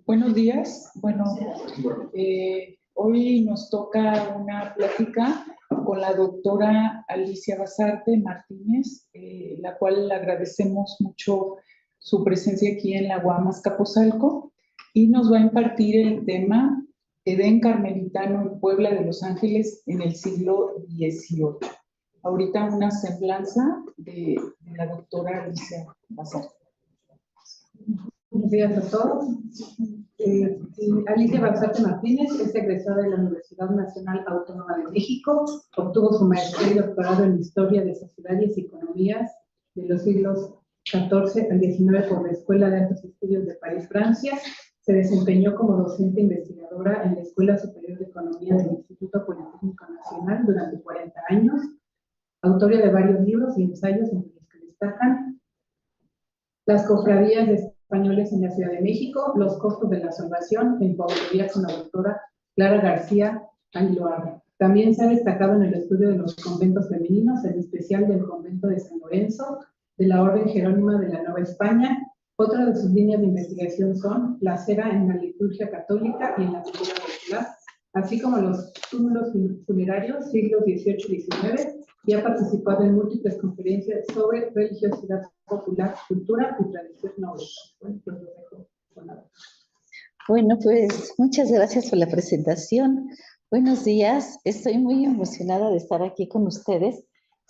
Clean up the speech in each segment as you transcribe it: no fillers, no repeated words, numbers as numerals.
Buenos días. Bueno, hoy nos toca una plática con la doctora Alicia Basarte Martínez, la cual le agradecemos mucho su presencia aquí en la UAM Azcapotzalco, y nos va a impartir el tema Edén Carmelitano en Puebla de Los Ángeles en el siglo XVIII. Ahorita una semblanza de la doctora Alicia Basarte. Buenos días a todos. Alicia Basarte Martínez es egresada de la Universidad Nacional Autónoma de México. Obtuvo su maestría y doctorado en Historia de Sociedades y Economías de los siglos XIV al XIX por la Escuela de Altos Estudios de París, Francia. Se desempeñó como docente investigadora en la Escuela Superior de Economía del Instituto Politécnico Nacional durante 40 años. Autora de varios libros y ensayos entre los que destacan Las cofradías de españoles en la Ciudad de México, Los costos de la salvación, en coautoría con la doctora Clara García Aguilar. También se ha destacado en el estudio de los conventos femeninos, en especial del convento de San Lorenzo, de la Orden Jerónima de la Nueva España. Otra de sus líneas de investigación son la cera en la liturgia católica y en la cultura popular, así como los túmulos funerarios siglos XVIII y XIX, y ha participado en múltiples conferencias sobre religiosidad popular, cultura y tradición nórdica. Bueno, pues muchas gracias por la presentación. Buenos días, estoy muy emocionada de estar aquí con ustedes,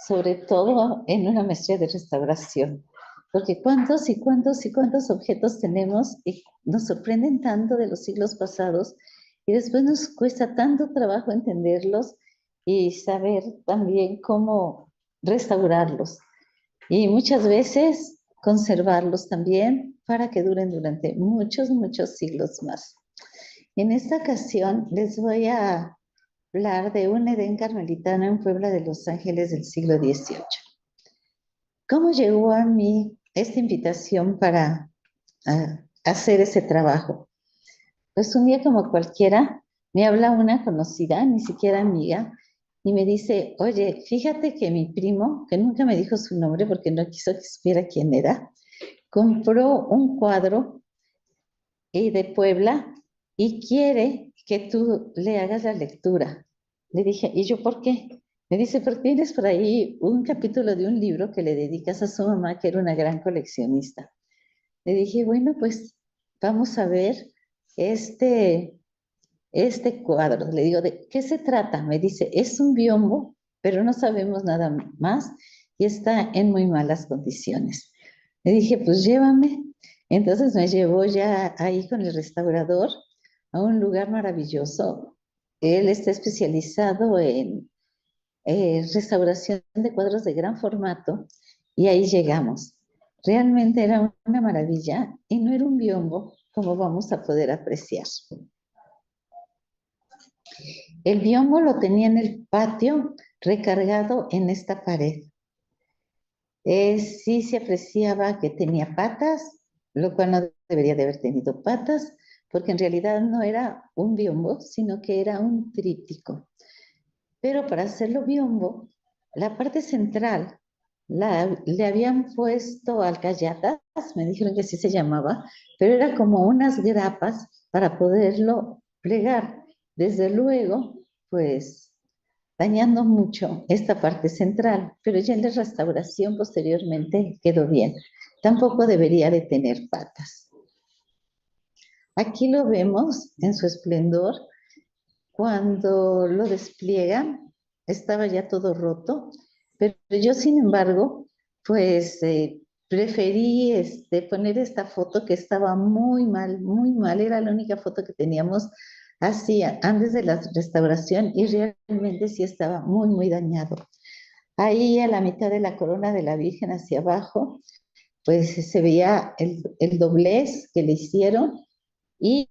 sobre todo en una maestría de restauración, porque cuántos y cuántos y cuántos objetos tenemos y nos sorprenden tanto de los siglos pasados y después nos cuesta tanto trabajo entenderlos y saber también cómo restaurarlos. Y muchas veces conservarlos también para que duren durante muchos, muchos siglos más. En esta ocasión les voy a hablar de un Edén carmelitano en Puebla de Los Ángeles del siglo XVIII. ¿Cómo llegó a mí esta invitación para hacer ese trabajo? Pues un día como cualquiera me habla una conocida, ni siquiera amiga, y me dice, oye, fíjate que mi primo, que nunca me dijo su nombre porque no quiso que supiera quién era, compró un cuadro de Puebla y quiere que tú le hagas la lectura. Le dije, ¿y yo por qué? Me dice, porque tienes por ahí un capítulo de un libro que le dedicas a su mamá, que era una gran coleccionista. Le dije, bueno, pues vamos a ver este cuadro. Le digo, ¿de qué se trata? Me dice, es un biombo, pero no sabemos nada más y está en muy malas condiciones. Le dije, pues llévame. Entonces me llevó ya ahí con el restaurador a un lugar maravilloso. Él está especializado en restauración de cuadros de gran formato y ahí llegamos. Realmente era una maravilla y no era un biombo, como vamos a poder apreciar. El biombo lo tenía en el patio, recargado en esta pared. Sí se apreciaba que tenía patas, lo cual no debería de haber tenido patas, porque en realidad no era un biombo, sino que era un tríptico. Pero para hacerlo biombo, la parte central le habían puesto alcayatas, me dijeron que así se llamaba, pero era como unas grapas para poderlo plegar. Desde luego, pues dañando mucho esta parte central, pero ya en la restauración posteriormente quedó bien. Tampoco debería de tener patas. Aquí lo vemos en su esplendor. Cuando lo despliegan, estaba ya todo roto, pero yo, sin embargo, pues preferí poner esta foto que estaba muy mal, era la única foto que teníamos así antes de la restauración y realmente sí estaba muy dañado. Ahí a la mitad de la corona de la Virgen hacia abajo, pues se veía el doblez que le hicieron y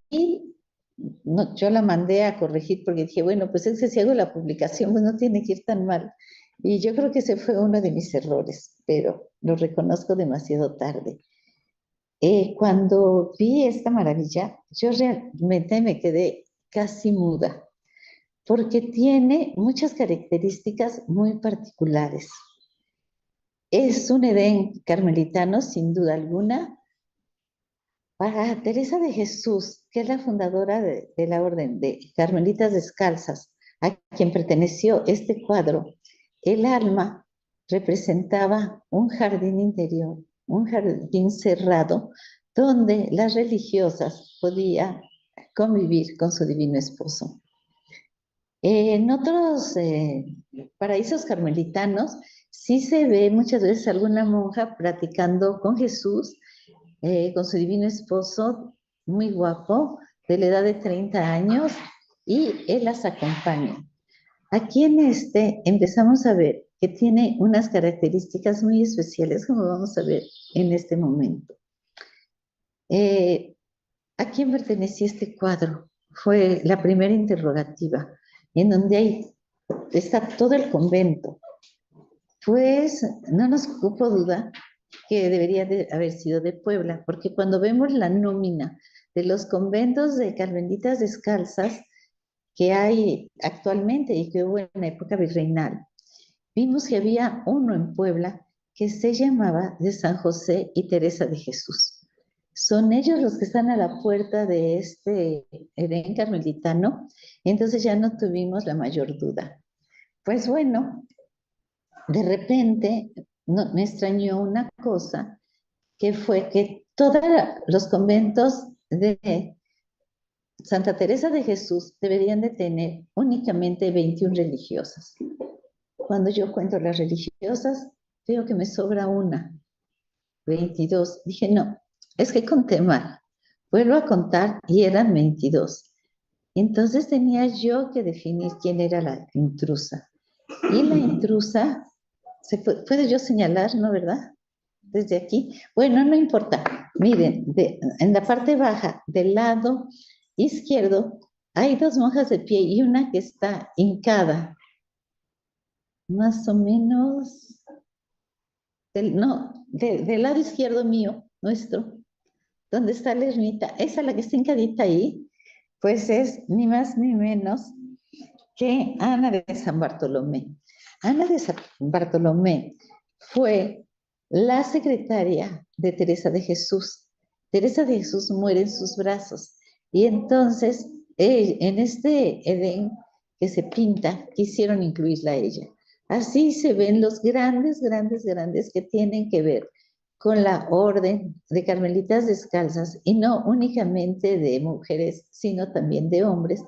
no, yo la mandé a corregir porque dije, bueno, pues es que si hago la publicación, pues no tiene que ir tan mal. Y yo creo que ese fue uno de mis errores, pero lo reconozco demasiado tarde. Cuando vi esta maravilla, yo realmente me quedé casi muda, porque tiene muchas características muy particulares. Es un Edén carmelitano, sin duda alguna. Para Teresa de Jesús, que es la fundadora de la Orden de Carmelitas Descalzas, a quien perteneció este cuadro, el alma representaba un jardín interior, un jardín cerrado, donde las religiosas podían convivir con su divino esposo. En otros paraísos carmelitanos sí se ve muchas veces alguna monja platicando con Jesús, con su divino esposo, muy guapo, de la edad de 30 años, y él las acompaña. Aquí en este empezamos a ver que tiene unas características muy especiales, como vamos a ver en este momento. ¿A quién pertenecía este cuadro? Fue la primera interrogativa, en donde está todo el convento. Pues no nos ocupo duda que debería de haber sido de Puebla, porque cuando vemos la nómina de los conventos de Carmelitas Descalzas que hay actualmente y que hubo en la época virreinal, vimos que había uno en Puebla que se llamaba de San José y Teresa de Jesús. Son ellos los que están a la puerta de este Edén carmelitano, entonces ya no tuvimos la mayor duda. Pues bueno, de repente me extrañó una cosa, que fue que todos los conventos de Santa Teresa de Jesús deberían de tener únicamente 21 religiosas. Cuando yo cuento las religiosas, veo que me sobra una, 22. Dije, no, es que conté mal. Vuelvo a contar y eran 22. Entonces tenía yo que definir quién era la intrusa. Y la intrusa, ¿puede yo señalar, no, verdad? Desde aquí. Bueno, no importa. Miren, en la parte baja, del lado izquierdo, hay dos monjas de pie y una que está hincada. Más o menos, del lado izquierdo mío, nuestro, donde está la ermita, esa la que está hincadita ahí, pues es ni más ni menos que Ana de San Bartolomé. Ana de San Bartolomé fue la secretaria de Teresa de Jesús. Teresa de Jesús muere en sus brazos y entonces en este Edén que se pinta quisieron incluirla a ella. Así se ven los grandes que tienen que ver con la orden de Carmelitas Descalzas y no únicamente de mujeres, sino también de hombres,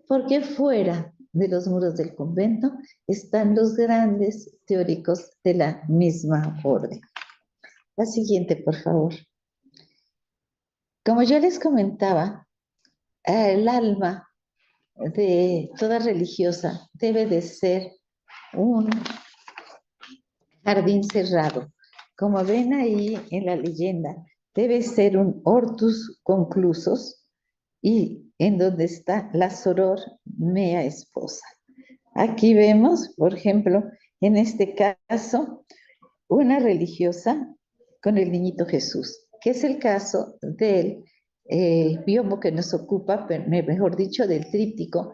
porque fuera de los muros del convento están los grandes teóricos de la misma orden. La siguiente, por favor. Como yo les comentaba, el alma de toda religiosa debe de ser un jardín cerrado. Como ven ahí en la leyenda, debe ser un hortus conclusus y en donde está la soror mea esposa. Aquí vemos, por ejemplo, en este caso, una religiosa con el niñito Jesús, que es el caso del biombo que nos ocupa, mejor dicho, del tríptico,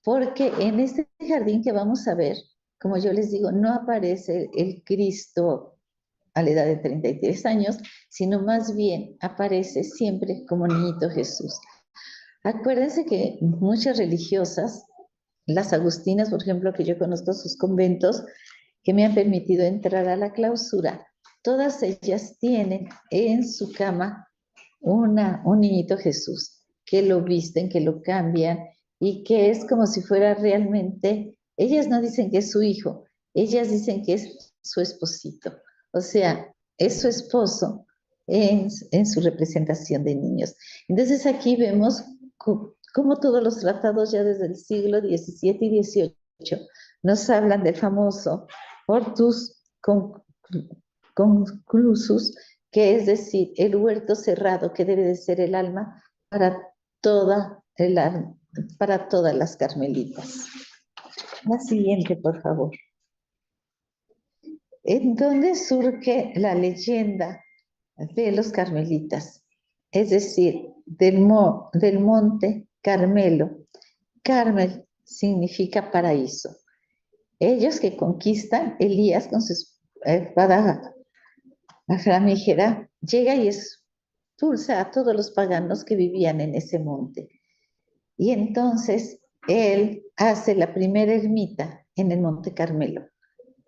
porque en este jardín que vamos a ver, como yo les digo, no aparece el Cristo a la edad de 33 años, sino más bien aparece siempre como niñito Jesús. Acuérdense que muchas religiosas, las agustinas, por ejemplo, que yo conozco sus conventos, que me han permitido entrar a la clausura, todas ellas tienen en su cama un niñito Jesús, que lo visten, que lo cambian y que es como si fuera realmente, ellas no dicen que es su hijo, ellas dicen que es su esposito, o sea, es su esposo en su representación de niños. Entonces aquí vemos cómo todos los tratados ya desde el siglo XVII y XVIII nos hablan del famoso hortus conclusus, que es decir, el huerto cerrado que debe de ser el alma para todas las carmelitas. La siguiente, por favor. ¿En dónde surge la leyenda de los carmelitas? Es decir, del monte Carmelo. Carmel significa paraíso. Ellos que conquistan, Elías con su espada flamígera, llega y es expulsa a todos los paganos que vivían en ese monte. Y entonces él hace la primera ermita en el Monte Carmelo,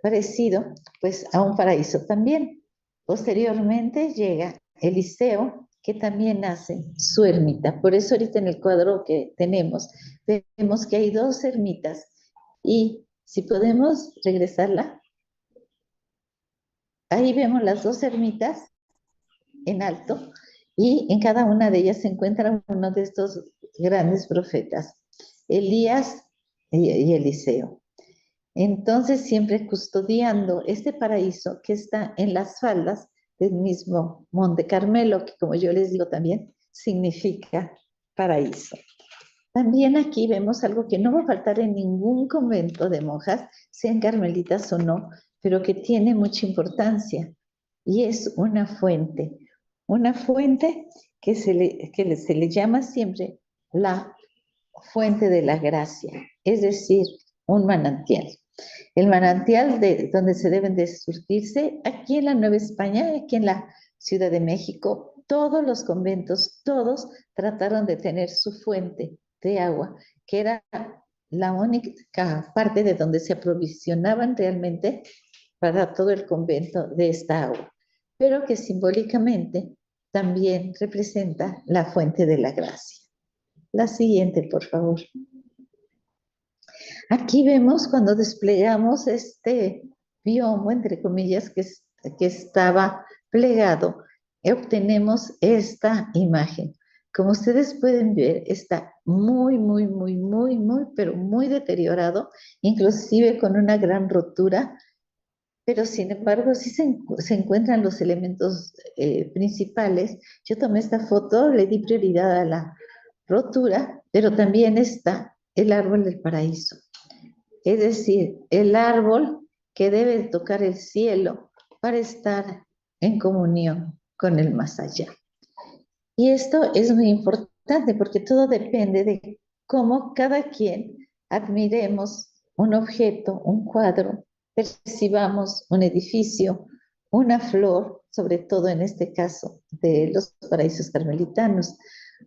parecido pues a un paraíso también. Posteriormente llega Eliseo, que también hace su ermita. Por eso ahorita en el cuadro que tenemos, vemos que hay dos ermitas. Y si podemos regresarla, ahí vemos las dos ermitas en alto, y en cada una de ellas se encuentra uno de estos grandes profetas, Elías y Eliseo. Entonces, siempre custodiando este paraíso que está en las faldas del mismo Monte Carmelo, que como yo les digo también, significa paraíso. También aquí vemos algo que no va a faltar en ningún convento de monjas, sean carmelitas o no, pero que tiene mucha importancia, y es una fuente que se le llama siempre la fuente de la gracia, es decir, un manantial. El manantial de donde se deben de surtirse, aquí en la Nueva España, aquí en la Ciudad de México, todos los conventos, todos trataron de tener su fuente de agua, que era la única parte de donde se aprovisionaban realmente para todo el convento de esta agua, pero que simbólicamente también representa la fuente de la gracia. La siguiente, por favor. Aquí vemos cuando desplegamos este biomo, entre comillas, que estaba plegado, obtenemos esta imagen. Como ustedes pueden ver, está muy, pero muy deteriorado, inclusive con una gran rotura, pero sin embargo sí se encuentran los elementos principales. Yo tomé esta foto, le di prioridad a la rotura, pero también está el árbol del paraíso. Es decir, el árbol que debe tocar el cielo para estar en comunión con el más allá. Y esto es muy importante porque todo depende de cómo cada quien admiremos un objeto, un cuadro, percibamos un edificio, una flor, sobre todo en este caso de los paraísos carmelitanos.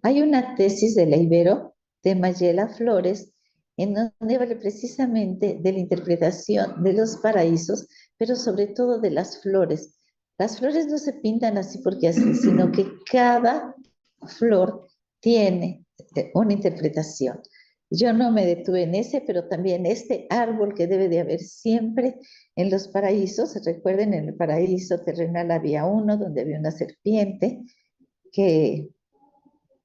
Hay una tesis de la Ibero, de Mayela Flores, en donde habla precisamente de la interpretación de los paraísos, pero sobre todo de las flores. Las flores no se pintan así porque así, sino que cada flor tiene una interpretación. Yo no me detuve en ese, pero también este árbol que debe de haber siempre en los paraísos. Recuerden, en el paraíso terrenal había uno donde había una serpiente que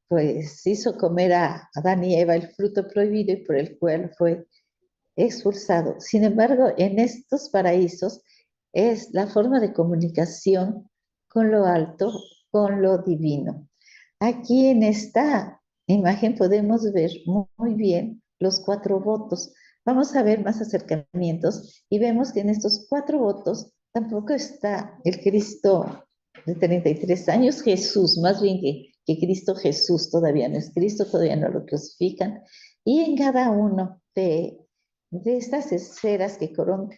pues hizo comer a Adán y Eva el fruto prohibido y por el cual fue expulsado. Sin embargo, en estos paraísos es la forma de comunicación con lo alto, con lo divino. Aquí en esta imagen podemos ver muy bien los 4 votos. Vamos a ver más acercamientos y vemos que en estos 4 votos tampoco está el Cristo de 33 años, Jesús, más bien que Cristo Jesús, todavía no es Cristo, todavía no lo crucifican. Y en cada uno de estas esferas que coronan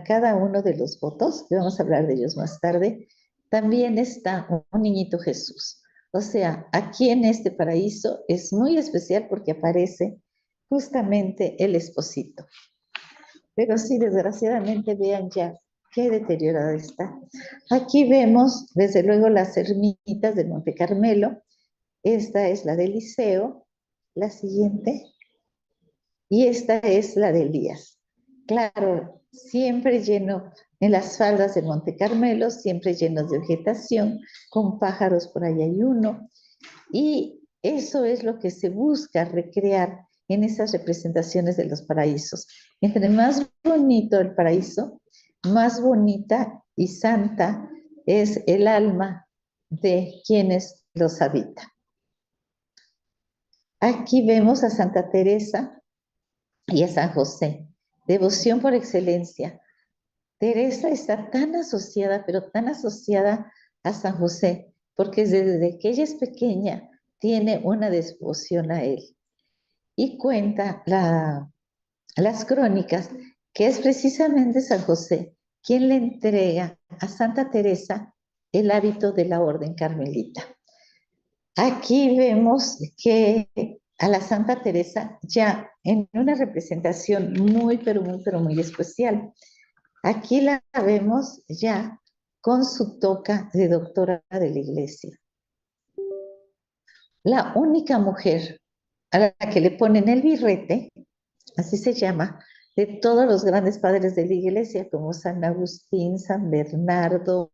cada uno de los votos, que vamos a hablar de ellos más tarde, también está un niñito Jesús. O sea, aquí en este paraíso es muy especial porque aparece justamente el esposito. Pero sí, desgraciadamente, vean ya qué deteriorada está. Aquí vemos, desde luego, las ermitas del Monte Carmelo. Esta es la de Eliseo, la siguiente. Y esta es la de Elías. Claro, siempre lleno en las faldas del Monte Carmelo, siempre llenos de vegetación, con pájaros, por ahí hay uno. Y eso es lo que se busca recrear en esas representaciones de los paraísos. Entre más bonito el paraíso, más bonita y santa es el alma de quienes los habitan. Aquí vemos a Santa Teresa y a San José, devoción por excelencia. Teresa está tan asociada, pero tan asociada a San José, porque desde que ella es pequeña tiene una devoción a él. Y cuenta las crónicas que es precisamente San José quien le entrega a Santa Teresa el hábito de la orden carmelita. Aquí vemos que a la Santa Teresa ya en una representación muy, pero muy especial. Aquí la vemos ya con su toca de doctora de la Iglesia. La única mujer a la que le ponen el birrete, así se llama, de todos los grandes padres de la Iglesia, como San Agustín, San Bernardo,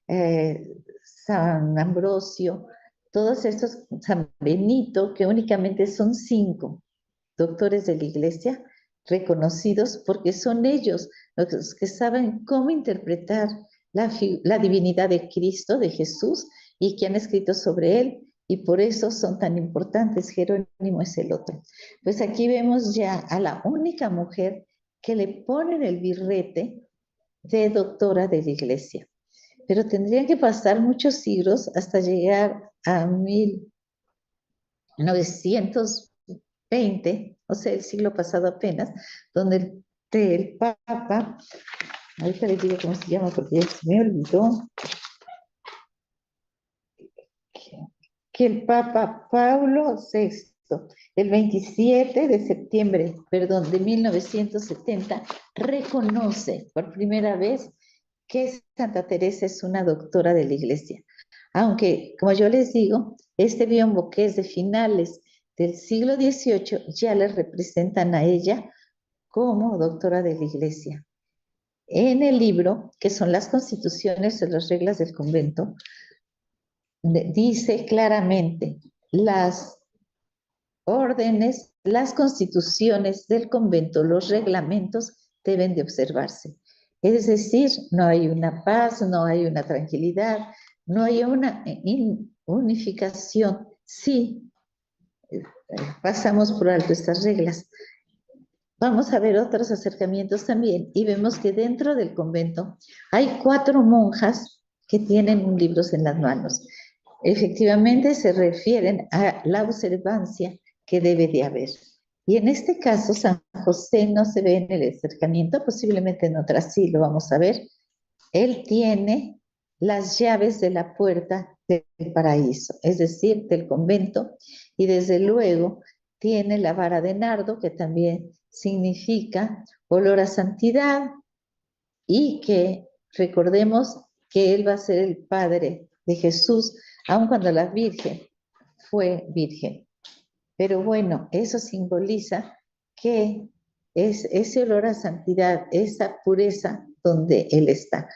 eh, San Ambrosio, todos estos, San Benito, que únicamente son 5 doctores de la Iglesia reconocidos porque son ellos los que saben cómo interpretar la divinidad de Cristo, de Jesús, y que han escrito sobre él, y por eso son tan importantes. Jerónimo es el otro. Pues aquí vemos ya a la única mujer que le ponen el birrete de doctora de la Iglesia. Pero tendrían que pasar muchos siglos hasta llegar a 1920, o sea, el siglo pasado apenas, donde el Papa, ahorita les digo cómo se llama porque ya se me olvidó, que el Papa Paulo VI, el 27 de septiembre, perdón, de 1970, reconoce por primera vez que Santa Teresa es una doctora de la Iglesia. Aunque, como yo les digo, este biombo que es de finales del siglo XVIII ya le representan a ella como doctora de la Iglesia. En el libro, que son las constituciones o las reglas del convento, dice claramente las órdenes, las constituciones del convento, los reglamentos deben de observarse. Es decir, no hay una paz, no hay una tranquilidad, no hay una unificación. Sí, pasamos por alto estas reglas. Vamos a ver otros acercamientos también y vemos que dentro del convento hay 4 monjas que tienen libros en las manos. Efectivamente se refieren a la observancia que debe de haber. Y en este caso San José no se ve en el acercamiento, posiblemente en otras sí lo vamos a ver. Él tiene las llaves de la puerta del paraíso, es decir, del convento, y desde luego tiene la vara de nardo, que también significa olor a santidad, y que recordemos que él va a ser el padre de Jesús, aun cuando la Virgen fue virgen. Pero bueno, eso simboliza que es ese olor a santidad, esa pureza donde él está.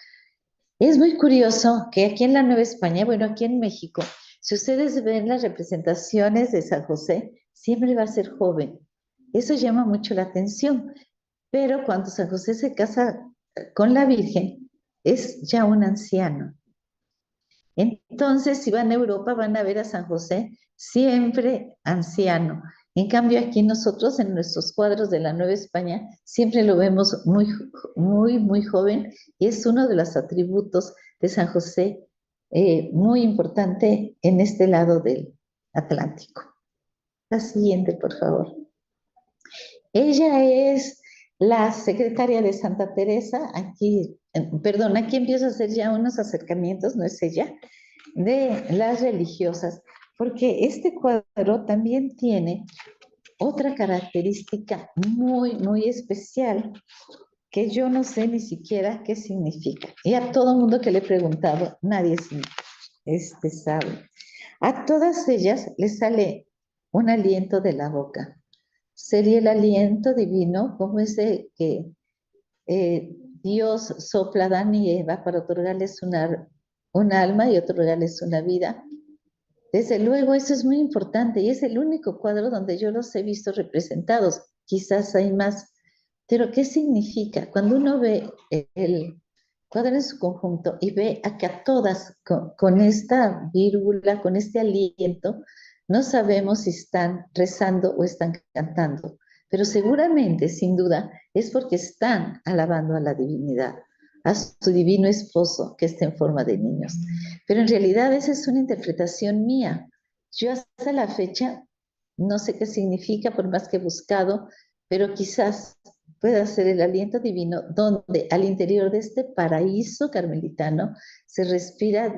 Es muy curioso que aquí en la Nueva España, bueno, aquí en México, si ustedes ven las representaciones de San José, siempre va a ser joven. Eso llama mucho la atención. Pero cuando San José se casa con la Virgen, es ya un anciano. Entonces, si van a Europa, van a ver a San José siempre anciano. En cambio, aquí nosotros, en nuestros cuadros de la Nueva España, siempre lo vemos muy joven, y es uno de los atributos de San José muy importante en este lado del Atlántico. La siguiente, por favor. Ella es la secretaria de Santa Teresa. Aquí, perdón, aquí empiezo a hacer ya unos acercamientos, no es ella, de las religiosas, porque este cuadro también tiene otra característica muy especial, que yo no sé ni siquiera qué significa. Y a todo mundo que le he preguntado, nadie sabe. A todas ellas les sale un aliento de la boca. Sería el aliento divino, como ese que Dios sopla a Adán y Eva para otorgarles un alma y otorgarles una vida. Desde luego, eso es muy importante y es el único cuadro donde yo los he visto representados. Quizás hay más, pero ¿qué significa? Cuando uno ve el cuadro en su conjunto y ve a todas con esta vírgula, con este aliento, no sabemos si están rezando o están cantando, pero seguramente, sin duda, es porque están alabando a la divinidad, a su divino esposo que está en forma de niños. Pero en realidad esa es una interpretación mía. Yo hasta la fecha no sé qué significa, por más que he buscado, pero quizás pueda ser el aliento divino donde al interior de este paraíso carmelitano se respira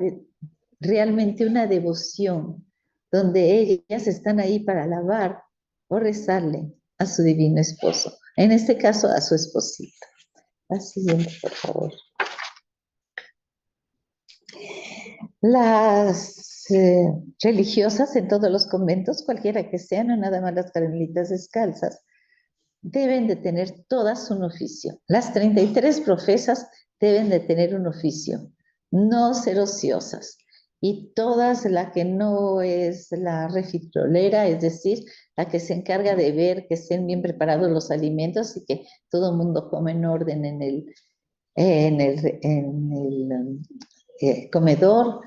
realmente una devoción donde ellas están ahí para alabar o rezarle a su divino esposo, en este caso a su esposito. La siguiente, por favor. Las religiosas en todos los conventos, cualquiera que sean, no nada más las carmelitas descalzas, deben de tener todas un oficio. Las 33 profesas deben de tener un oficio, no ser ociosas. Y todas, la que no es la refriolera, es decir, la que se encarga de ver que estén bien preparados los alimentos y que todo el mundo come en orden en el comedor,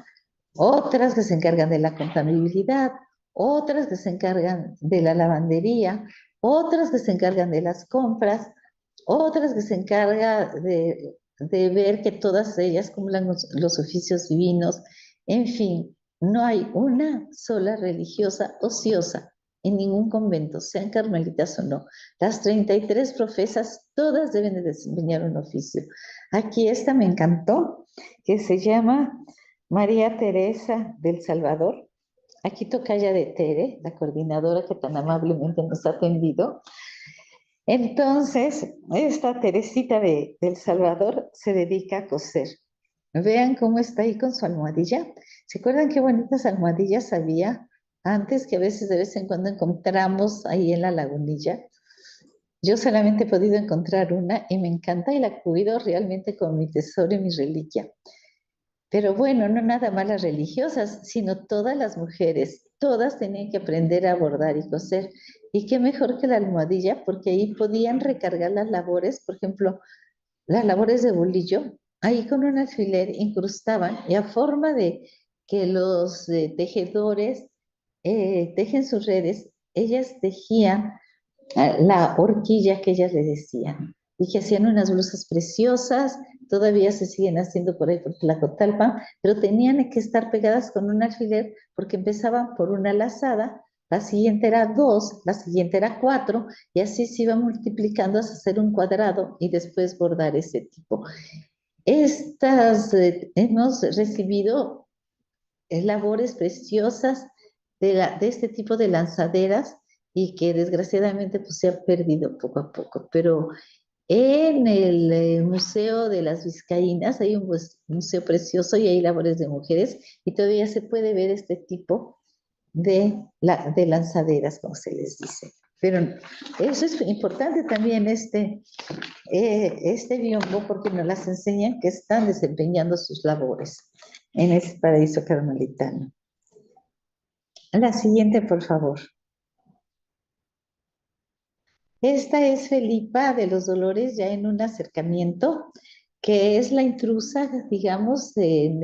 otras que se encargan de la contabilidad, otras que se encargan de la lavandería, otras que se encargan de las compras, otras que se encargan de ver que todas ellas cumplan los oficios divinos. En fin, no hay una sola religiosa ociosa en ningún convento, sean carmelitas o no. Las 33 profesas, todas deben de desempeñar un oficio. Aquí esta me encantó, que se llama María Teresa del Salvador. Aquí tocaya de Tere, la coordinadora que tan amablemente nos ha atendido. Entonces, esta Teresita del Salvador se dedica a coser. Vean cómo está ahí con su almohadilla. ¿Se acuerdan qué bonitas almohadillas había antes que a veces de vez en cuando encontramos ahí en la lagunilla? Yo solamente he podido encontrar una y me encanta y la cuido realmente como mi tesoro y mi reliquia. Pero bueno, no nada más las religiosas, sino todas las mujeres, todas tenían que aprender a bordar y coser. Y qué mejor que la almohadilla, porque ahí podían recargar las labores, por ejemplo, las labores de bolillo, ahí con un alfiler incrustaban y a forma de que los tejedores tejen sus redes, ellas tejían la horquilla que ellas le decían y que hacían unas blusas preciosas, todavía se siguen haciendo por ahí por Tlacotalpan, pero tenían que estar pegadas con un alfiler porque empezaban por una lazada, la siguiente era 2, la siguiente era 4 y así se iba multiplicando hasta hacer un cuadrado y después bordar ese tipo. Hemos recibido labores preciosas de este tipo de lanzaderas y que desgraciadamente pues, se ha perdido poco a poco. Pero en el Museo de las Vizcaínas hay un museo precioso y hay labores de mujeres y todavía se puede ver este tipo de lanzaderas, como se les dice. Pero eso es importante también, este biombo, porque nos las enseñan que están desempeñando sus labores en ese paraíso carmelitano. La siguiente, por favor. Esta es Felipa de los Dolores ya en un acercamiento, que es la intrusa, digamos, en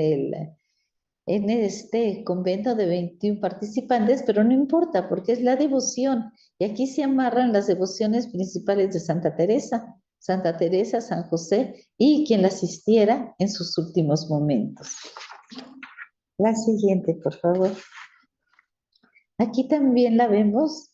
este convento de 21 participantes, pero no importa porque es la devoción. Y aquí se amarran las devociones principales de Santa Teresa, San José y quien la asistiera en sus últimos momentos. La siguiente, por favor. Aquí también la vemos.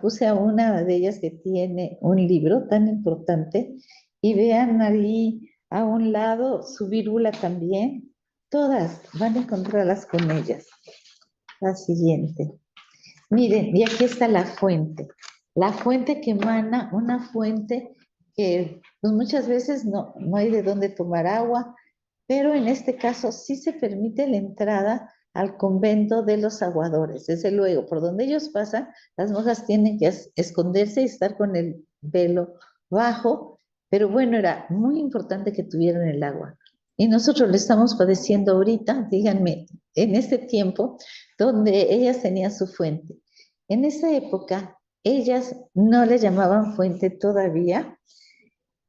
Puse a una de ellas que tiene un libro tan importante y vean ahí a un lado su virula también. Todas van a encontrarlas con ellas. La siguiente. Miren, y aquí está la fuente. La fuente que emana, una fuente que pues, muchas veces no hay de dónde tomar agua, pero en este caso sí se permite la entrada al convento de los aguadores. Desde luego, por donde ellos pasan, las monjas tienen que esconderse y estar con el velo bajo, pero bueno, era muy importante que tuvieran el agua. Y nosotros lo estamos padeciendo ahorita, díganme, en este tiempo, donde ellas tenían su fuente. En esa época, ellas no le llamaban fuente todavía,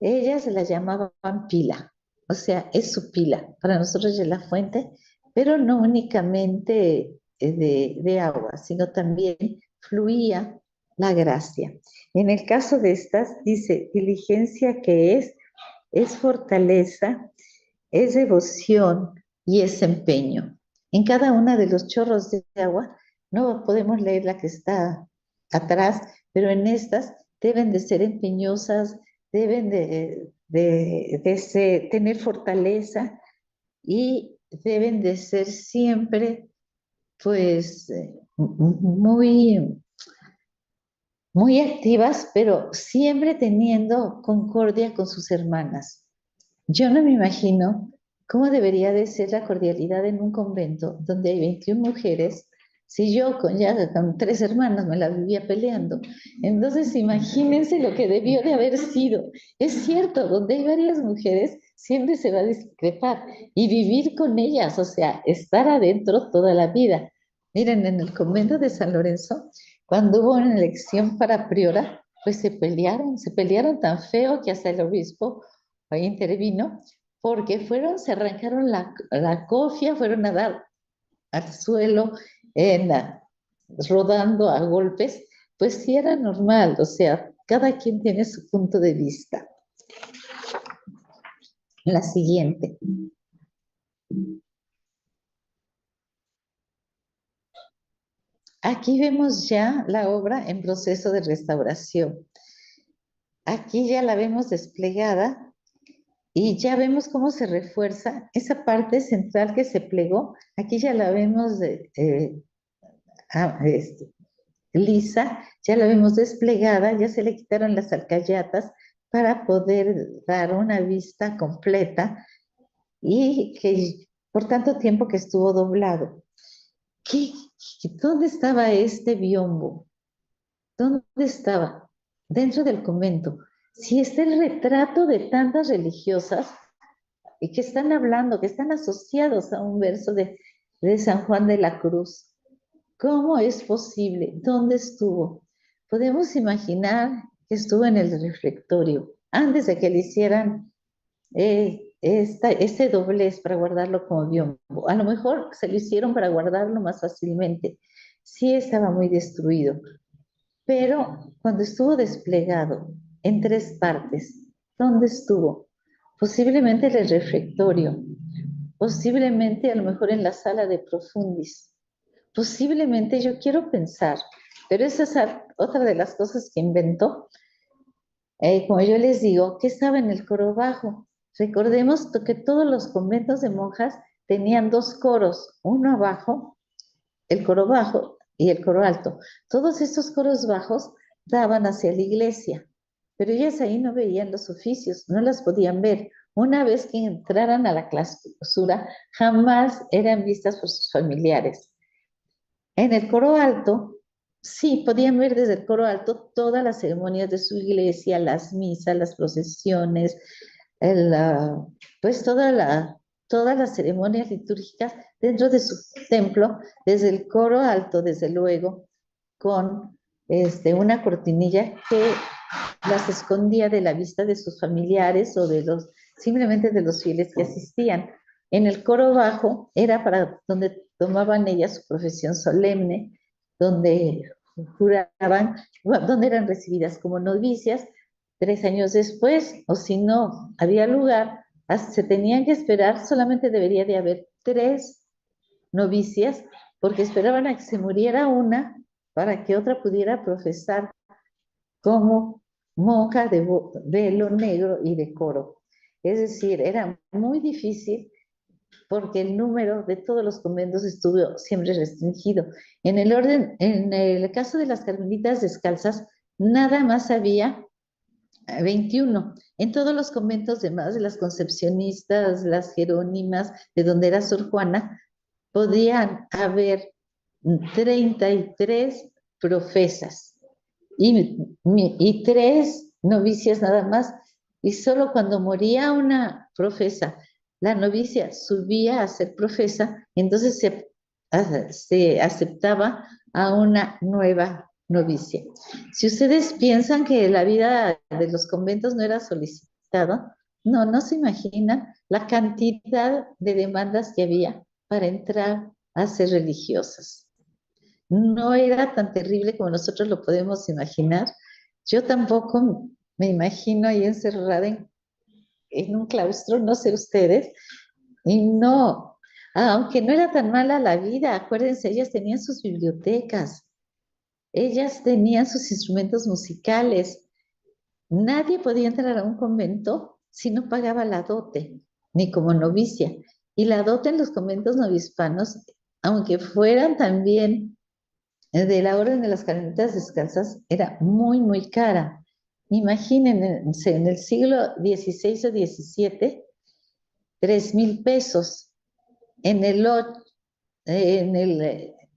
ellas la llamaban pila, o sea, es su pila. Para nosotros es la fuente, pero no únicamente de agua, sino también fluía la gracia. En el caso de estas, dice, diligencia que es fortaleza, es devoción y es empeño. En cada una de los chorros de agua, no podemos leer la que está atrás, pero en estas deben de ser empeñosas, deben de tener fortaleza y deben de ser siempre, pues, muy, muy activas, pero siempre teniendo concordia con sus hermanas. Yo no me imagino cómo debería de ser la cordialidad en un convento donde hay 21 mujeres, si yo ya con 3 hermanos me la vivía peleando. Entonces, imagínense lo que debió de haber sido. Es cierto, donde hay varias mujeres, siempre se va a discrepar y vivir con ellas, o sea, estar adentro toda la vida. Miren, en el convento de San Lorenzo, cuando hubo una elección para priora, pues se pelearon tan feo que hasta el obispo ahí intervino, porque se arrancaron la cofia, fueron a dar al suelo, en rodando a golpes, pues sí era normal, o sea, cada quien tiene su punto de vista. La siguiente. Aquí vemos ya la obra en proceso de restauración. Aquí ya la vemos desplegada y ya vemos cómo se refuerza esa parte central que se plegó. Aquí ya la vemos lisa, ya la vemos desplegada, ya se le quitaron las alcayatas para poder dar una vista completa y que por tanto tiempo que estuvo doblado. ¿Dónde estaba este biombo? ¿Dónde estaba? Dentro del convento. Si está el retrato de tantas religiosas y que están hablando, que están asociados a un verso de San Juan de la Cruz, ¿cómo es posible? ¿Dónde estuvo? Podemos imaginar que estuvo en el refectorio antes de que le hicieran este doblez para guardarlo como biombo. A lo mejor se lo hicieron para guardarlo más fácilmente. Sí estaba muy destruido, pero cuando estuvo desplegado en 3 partes, ¿dónde estuvo? Posiblemente en el refectorio, posiblemente a lo mejor en la sala de profundis, posiblemente yo quiero pensar, pero esa es otra de las cosas que inventó. Como yo les digo, que estaba en el coro bajo. Recordemos que todos los conventos de monjas tenían 2 coros, uno abajo, el coro bajo y el coro alto. Todos estos coros bajos daban hacia la iglesia, pero ellas ahí no veían los oficios, no las podían ver. Una vez que entraran a la clausura, jamás eran vistas por sus familiares. En el coro alto, sí, podían ver desde el coro alto todas las ceremonias de su iglesia, las misas, las procesiones, pues todas las ceremonias litúrgicas dentro de su templo, desde el coro alto, desde luego, con una cortinilla que las escondía de la vista de sus familiares o simplemente de los fieles que asistían. En el coro bajo era para donde tomaban ellas su profesión solemne, donde juraban, donde eran recibidas como novicias 3 años después, o si no había lugar, se tenían que esperar, solamente debería de haber 3 novicias, porque esperaban a que se muriera una para que otra pudiera profesar como monja de velo negro y de coro. Es decir, era muy difícil porque el número de todos los conventos estuvo siempre restringido. En el caso de las carmelitas descalzas, nada más había 21. En todos los conventos demás, de las concepcionistas, las jerónimas, de donde era Sor Juana, podían haber 33 profesas y 3 novicias nada más. Y solo cuando moría una profesa, la novicia subía a ser profesa, entonces se aceptaba a una nueva novicia. Si ustedes piensan que la vida de los conventos no era solicitada, no se imaginan la cantidad de demandas que había para entrar a ser religiosas. No era tan terrible como nosotros lo podemos imaginar. Yo tampoco me imagino ahí encerrada en un claustro, no sé ustedes, y no, aunque no era tan mala la vida, acuérdense, ellas tenían sus bibliotecas, ellas tenían sus instrumentos musicales. Nadie podía entrar a un convento si no pagaba la dote, ni como novicia. Y la dote en los conventos novohispanos, aunque fueran también de la Orden de las Carmelitas Descalzas era muy, muy cara. Imagínense, en el siglo XVI o XVII, 3,000 pesos. En el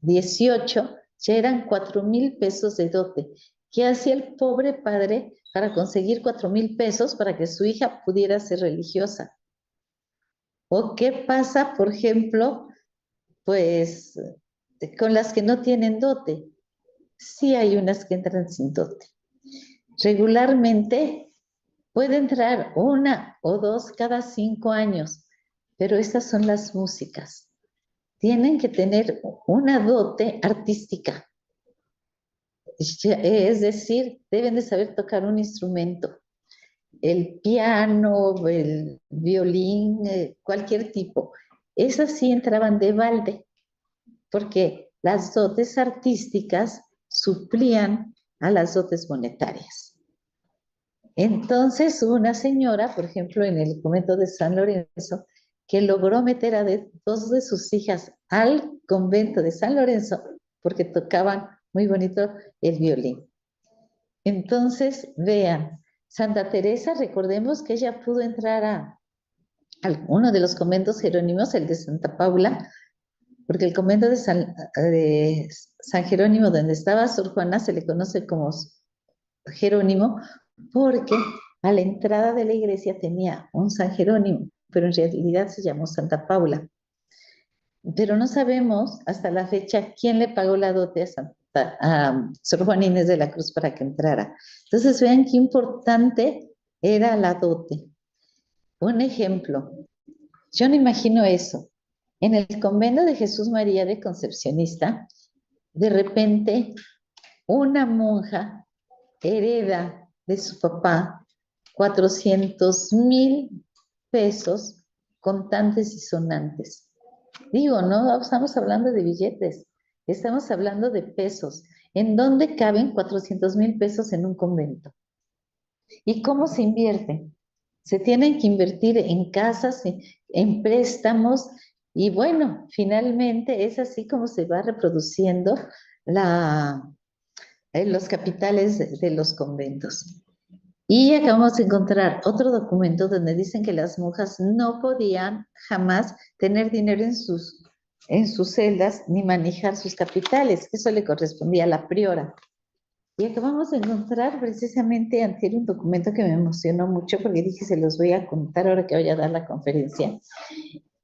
18 ya eran 4,000 pesos de dote. ¿Qué hacía el pobre padre para conseguir 4,000 pesos para que su hija pudiera ser religiosa? ¿O qué pasa, por ejemplo, pues con las que no tienen dote? Sí hay unas que entran sin dote. Regularmente puede entrar una o dos cada 5 años, pero estas son las músicas. Tienen que tener una dote artística. Es decir, deben de saber tocar un instrumento, el piano, el violín, cualquier tipo. Esas sí entraban de balde, porque las dotes artísticas suplían a las dotes monetarias. Entonces, hubo una señora, por ejemplo, en el convento de San Lorenzo, que logró meter a dos de sus hijas al convento de San Lorenzo porque tocaban muy bonito el violín. Entonces, vean, Santa Teresa, recordemos que ella pudo entrar a uno de los conventos jerónimos, el de Santa Paula, porque el convento de San Jerónimo, donde estaba Sor Juana, se le conoce como Jerónimo, porque a la entrada de la iglesia tenía un San Jerónimo, pero en realidad se llamó Santa Paula. Pero no sabemos hasta la fecha quién le pagó la dote a Sor Juana Inés de la Cruz para que entrara. Entonces vean qué importante era la dote. Un ejemplo, yo no imagino eso. En el convento de Jesús María de Concepcionista, de repente una monja hereda de su papá 400,000 pesos contantes y sonantes. Digo, no estamos hablando de billetes, estamos hablando de pesos. ¿En dónde caben 400,000 pesos en un convento? ¿Y cómo se invierte? Se tienen que invertir en casas, en préstamos, y bueno, finalmente es así como se va reproduciendo los capitales de los conventos. Y acabamos de encontrar otro documento donde dicen que las monjas no podían jamás tener dinero en sus celdas ni manejar sus capitales, que eso le correspondía a la priora. Y acabamos de encontrar precisamente antes un documento que me emocionó mucho porque dije, se los voy a contar ahora que voy a dar la conferencia,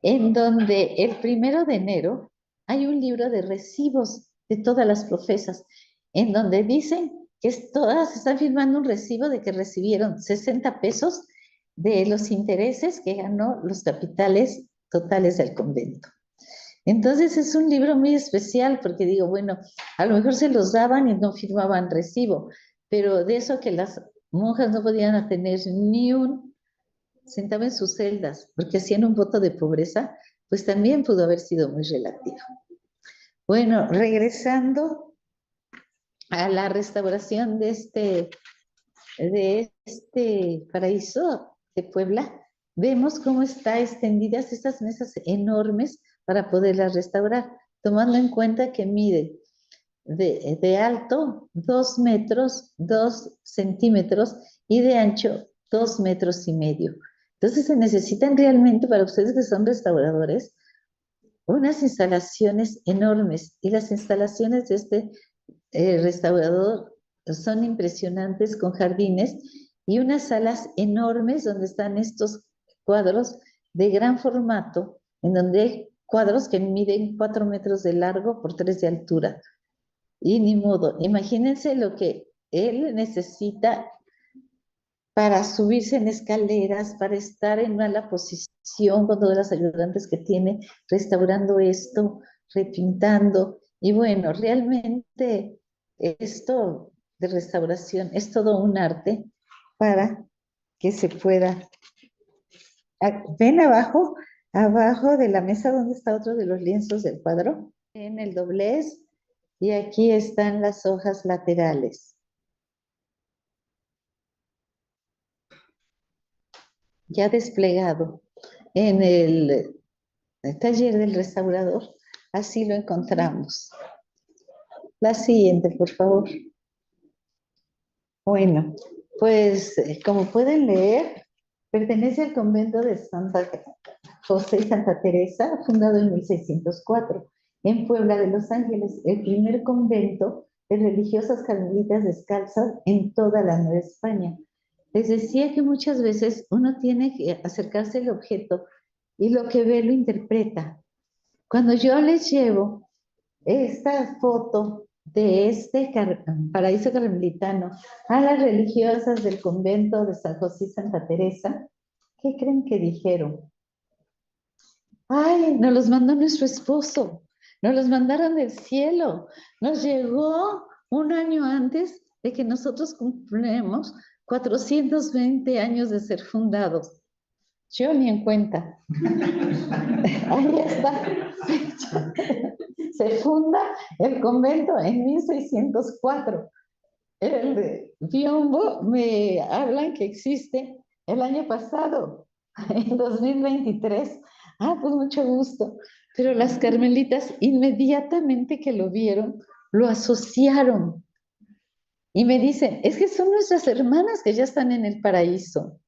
en donde el 1 de enero hay un libro de recibos de todas las profesas, en donde dicen que todas están firmando un recibo de que recibieron 60 pesos de los intereses que ganó los capitales totales del convento. Entonces es un libro muy especial porque digo, bueno, a lo mejor se los daban y no firmaban recibo, pero de eso que las monjas no podían tener ni un centavo en sus celdas porque hacían un voto de pobreza, pues también pudo haber sido muy relativo. Bueno, regresando a la restauración de este paraíso de Puebla, vemos cómo están extendidas estas mesas enormes para poderlas restaurar, tomando en cuenta que mide de alto 2 metros, 2 centímetros y de ancho 2,5 metros. Entonces se necesitan realmente, para ustedes que son restauradores, unas instalaciones enormes, y las instalaciones de este restaurador son impresionantes, con jardines y unas salas enormes donde están estos cuadros de gran formato, en donde hay cuadros que miden 4 metros de largo por 3 de altura. Y ni modo, imagínense lo que él necesita para subirse en escaleras, para estar en mala posición con todas las ayudantes que tiene, restaurando esto, repintando. Y bueno, realmente esto de restauración es todo un arte para que se pueda. ¿Ven abajo? Abajo de la mesa donde está otro de los lienzos del cuadro, en el doblez, y aquí están las hojas laterales. Ya desplegado en el taller del restaurador, así lo encontramos. La siguiente, por favor. Bueno, pues como pueden leer, pertenece al convento de Santa José y Santa Teresa, fundado en 1604, en Puebla de Los Ángeles, el primer convento de religiosas carmelitas descalzas en toda la Nueva España. Les decía que muchas veces uno tiene que acercarse al objeto y lo que ve lo interpreta. Cuando yo les llevo esta foto de este paraíso carmelitano a las religiosas del convento de San José y Santa Teresa, ¿qué creen que dijeron? Ay, nos los mandó nuestro esposo, nos los mandaron del cielo, nos llegó un año antes de que nosotros cumplimos 420 años de ser fundados. Yo ni en cuenta. Ahí está. Se funda el convento en 1604. El biombo me hablan que existe el año pasado, en 2023. Ah, pues mucho gusto. Pero las carmelitas inmediatamente que lo vieron, lo asociaron. Y me dicen, es que son nuestras hermanas que ya están en el paraíso.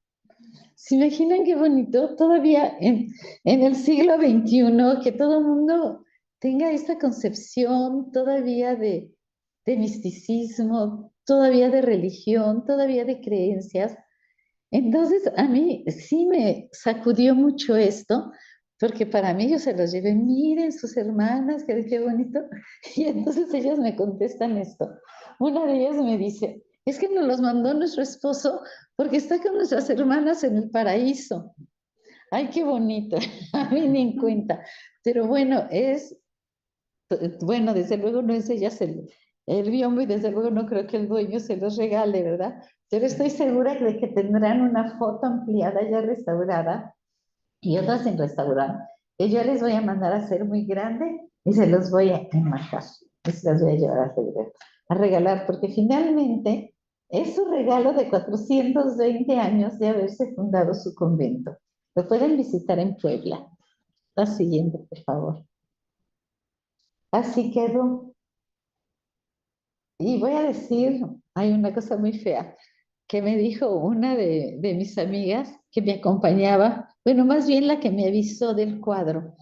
¿Se imaginan qué bonito? Todavía en el siglo XXI, que todo el mundo tenga esta concepción todavía de misticismo, todavía de religión, todavía de creencias. Entonces, a mí sí me sacudió mucho esto, porque para mí yo se los llevé, miren sus hermanas, qué bonito. Y entonces ellas me contestan esto. Una de ellas me dice, es que nos los mandó nuestro esposo porque está con nuestras hermanas en el paraíso. Ay, qué bonito, a mí ni en cuenta. Pero bueno, bueno, desde luego no es ellas el biombo y desde luego no creo que el dueño se los regale, ¿verdad? Pero estoy segura de que tendrán una foto ampliada ya restaurada y otras en restaurante, que yo les voy a mandar a hacer muy grande y se los voy a enmarcar. Y se los voy a llevar a regalar, porque finalmente es su regalo de 420 años de haberse fundado su convento. Lo pueden visitar en Puebla. La siguiente, por favor. Así quedó. Y voy a decir, hay una cosa muy fea, que me dijo una de mis amigas que me acompañaba, bueno, más bien la que me avisó del cuadro.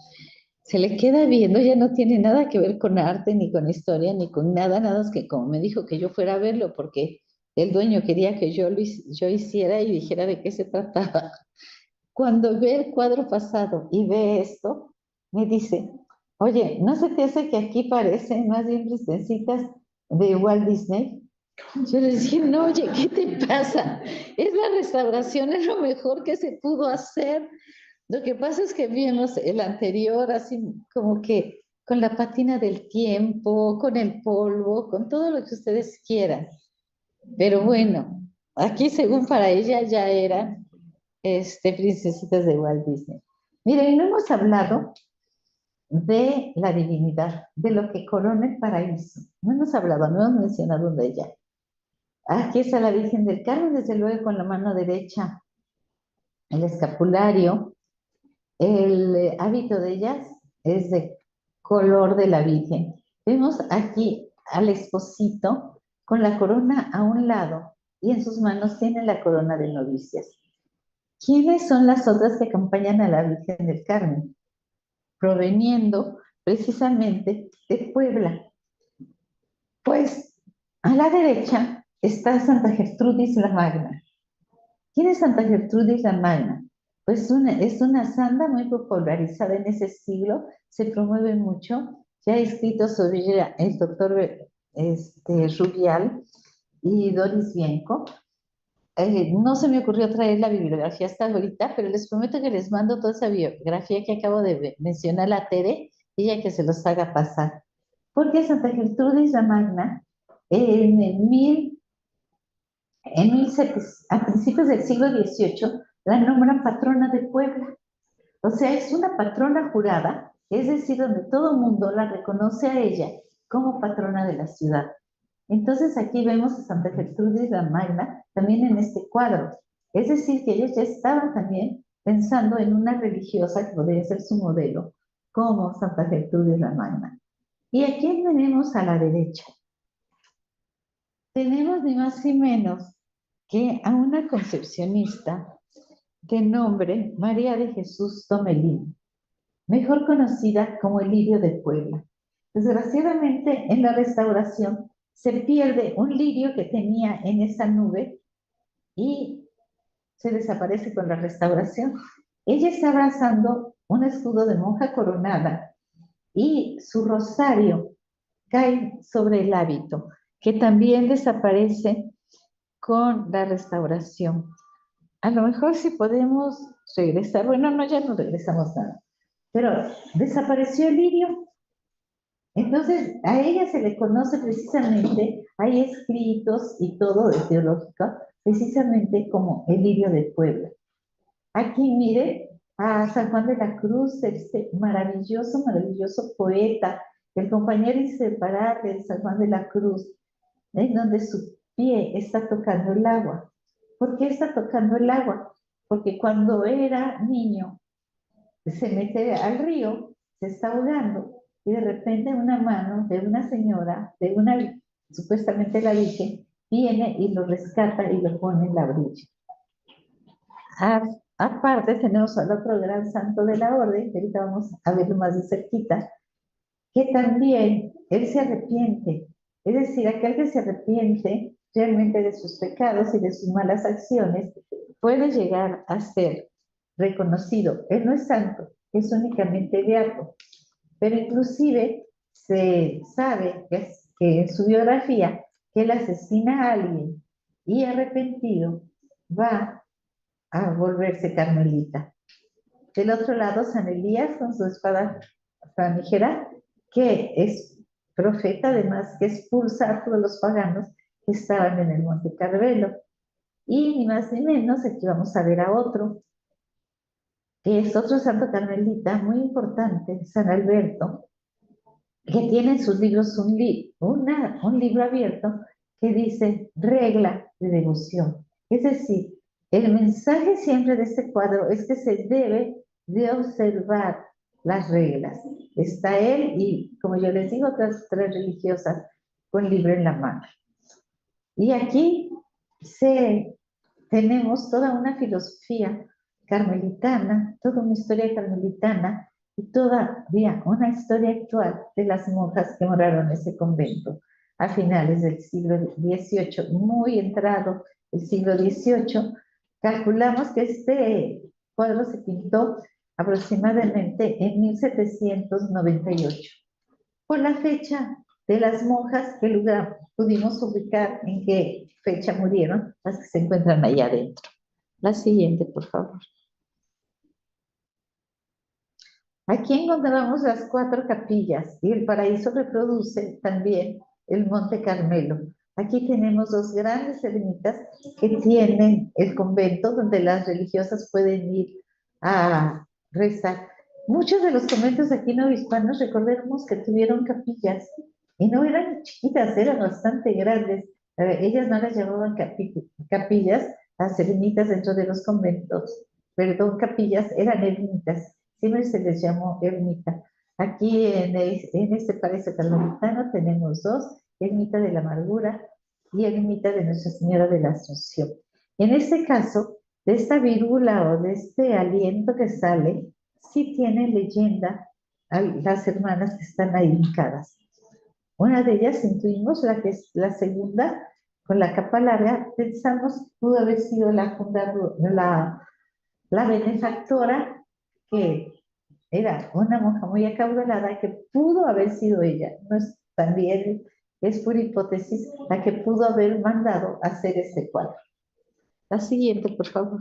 Se le queda viendo, ya no tiene nada que ver con arte, ni con historia, ni con nada, nada más que como me dijo que yo fuera a verlo, porque el dueño quería que yo hiciera y dijera de qué se trataba. Cuando ve el cuadro pasado y ve esto, me dice, oye, ¿no se te hace que aquí parecen más bien princesitas de Walt Disney? Yo le dije, no, oye, ¿qué te pasa? Es la restauración, es lo mejor que se pudo hacer. Lo que pasa es que vimos el anterior así como que con la pátina del tiempo, con el polvo, con todo lo que ustedes quieran. Pero bueno, aquí según para ella ya eran princesitas de Walt Disney. Miren, no hemos hablado de la divinidad, de lo que corona el paraíso. No hemos hablado, no hemos mencionado de ella. Aquí está la Virgen del Carmen, desde luego con la mano derecha, el escapulario. El hábito de ellas es de color de la Virgen. Vemos aquí al esposito con la corona a un lado y en sus manos tiene la corona de novicias. ¿Quiénes son las otras que acompañan a la Virgen del Carmen? Proveniendo precisamente de Puebla. Pues a la derecha está Santa Gertrudis la Magna. ¿Quién es Santa Gertrudis la Magna? Pues es una santa muy popularizada en ese siglo, se promueve mucho. Ya ha escrito sobre ella el doctor Rubial y Doris Bianco. No se me ocurrió traer la bibliografía hasta ahorita, pero les prometo que les mando toda esa biografía que acabo de mencionar a Tere, y ella que se los haga pasar. Porque Santa Gertrudis la Magna, a principios del siglo XVIII, la nombran patrona de Puebla. O sea, es una patrona jurada, es decir, donde todo el mundo la reconoce a ella como patrona de la ciudad. Entonces aquí vemos a Santa Gertrudis la Magna también en este cuadro. Es decir, que ellos ya estaban también pensando en una religiosa que podría ser su modelo, como Santa Gertrudis la Magna. Y aquí tenemos a la derecha. tenemos ni más ni menos que a una concepcionista de nombre María de Jesús Tomelín, mejor conocida como el lirio de Puebla. Desgraciadamente, en la restauración se pierde un lirio que tenía en esa nube y se desaparece con la restauración. Ella está abrazando un escudo de monja coronada y su rosario cae sobre el hábito, que también desaparece con la restauración. A lo mejor si podemos regresar, bueno, no, ya no regresamos nada, pero desapareció el lirio. Entonces, a ella se le conoce precisamente, hay escritos y todo de teológico, precisamente como el lirio de Puebla. Aquí mire a San Juan de la Cruz, este maravilloso, maravilloso poeta, el compañero inseparable de San Juan de la Cruz, en donde su pie está tocando el agua. ¿Por qué está tocando el agua? Porque cuando era niño se mete al río, se está ahogando y de repente una mano de una señora, de una, supuestamente la Virgen, viene y lo rescata y lo pone en la orilla. Aparte tenemos al otro gran santo de la orden, que ahorita vamos a verlo más de cerquita, que también él se arrepiente. Es decir, aquel que se arrepiente realmente de sus pecados y de sus malas acciones puede llegar a ser reconocido. Él no es santo, es únicamente beato. Pero inclusive se sabe que en su biografía que él asesina a alguien y arrepentido va a volverse carmelita. Del otro lado, San Elías con su espada flamígera, que es profeta, además que expulsa a todos los paganos que estaban en el Monte Carmelo. Y ni más ni menos, aquí vamos a ver a otro, que es otro santo carmelita muy importante, San Alberto, que tiene en sus libros un libro abierto que dice regla de devoción. Es decir, el mensaje siempre de este cuadro es que se debe de observar las reglas. Está él y, como yo les digo, otras tres religiosas con el libro en la mano. Y aquí tenemos toda una filosofía carmelitana, toda una historia carmelitana y todavía una historia actual de las monjas que moraron en ese convento a finales del siglo XVIII, muy entrado el siglo XVIII. Calculamos que este cuadro se pintó aproximadamente en 1798. Por la fecha de las monjas, ¿qué lugar pudimos ubicar en qué fecha murieron? Las que se encuentran allá adentro. La siguiente, por favor. Aquí encontramos las 4 capillas y el paraíso reproduce también el Monte Carmelo. Aquí tenemos 2 grandes ermitas que tienen el convento donde las religiosas pueden ir a rezar. Muchos de los conventos aquí novohispanos, recordemos que tuvieron capillas y no eran chiquitas, eran bastante grandes. Ellas no las llamaban capillas, las ermitas dentro de los conventos, perdón, capillas, eran ermitas. Siempre se les llamó ermita. Aquí en este paraíso carmelitano tenemos 2, ermita de la amargura y ermita de Nuestra Señora de la Asunción. En este caso, de esta virula o de este aliento que sale, sí tiene leyenda a las hermanas que están ahí hincadas. Una de ellas intuimos, la que es la segunda, con la capa larga, pensamos que pudo haber sido la benefactora, que era una monja muy acaudalada, que pudo haber sido ella. No es, también es por hipótesis la que pudo haber mandado hacer este cuadro. La siguiente, por favor.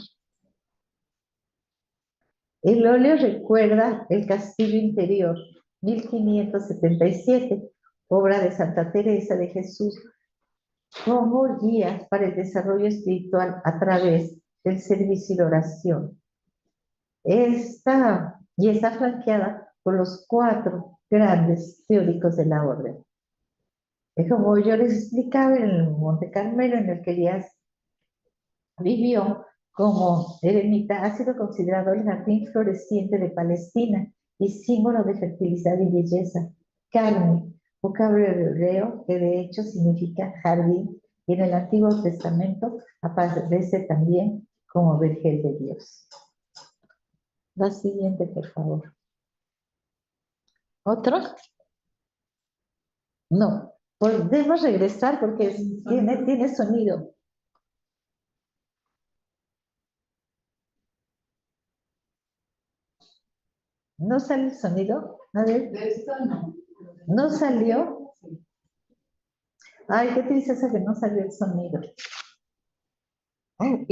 El óleo recuerda el castillo interior, 1577, obra de Santa Teresa de Jesús, como guía para el desarrollo espiritual a través del servicio y la oración. Está flanqueada por los 4 grandes teóricos de la orden. Como yo les explicaba, en el Monte Carmelo, en el que Elías vivió como eremita, ha sido considerado el jardín floreciente de Palestina y símbolo de fertilidad y belleza. Carmen, vocablo hebreo que de hecho significa jardín, y en el Antiguo Testamento aparece también como Vergel de Dios. La siguiente, por favor. ¿Otro? No, podemos regresar porque tiene sonido. ¿No sale el sonido? A ver. De esto no. ¿No salió? Ay, qué tristeza que no salió el sonido. Ay,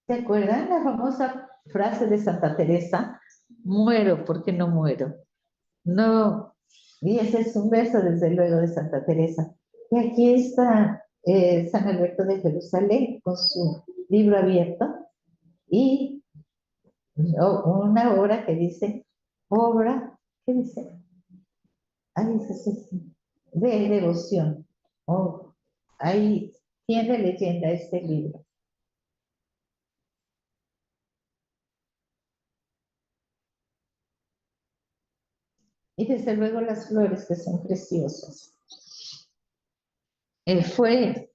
¿se acuerdan la famosa frase de Santa Teresa? Muero porque no muero. No, y ese es un verso desde luego de Santa Teresa. Y aquí está San Alberto de Jerusalén con su libro abierto y una obra que dice, obra, ¿qué dice? Ahí dice, de devoción. Oh, ahí tiene leyenda este libro. Y desde luego las flores que son preciosas. Fue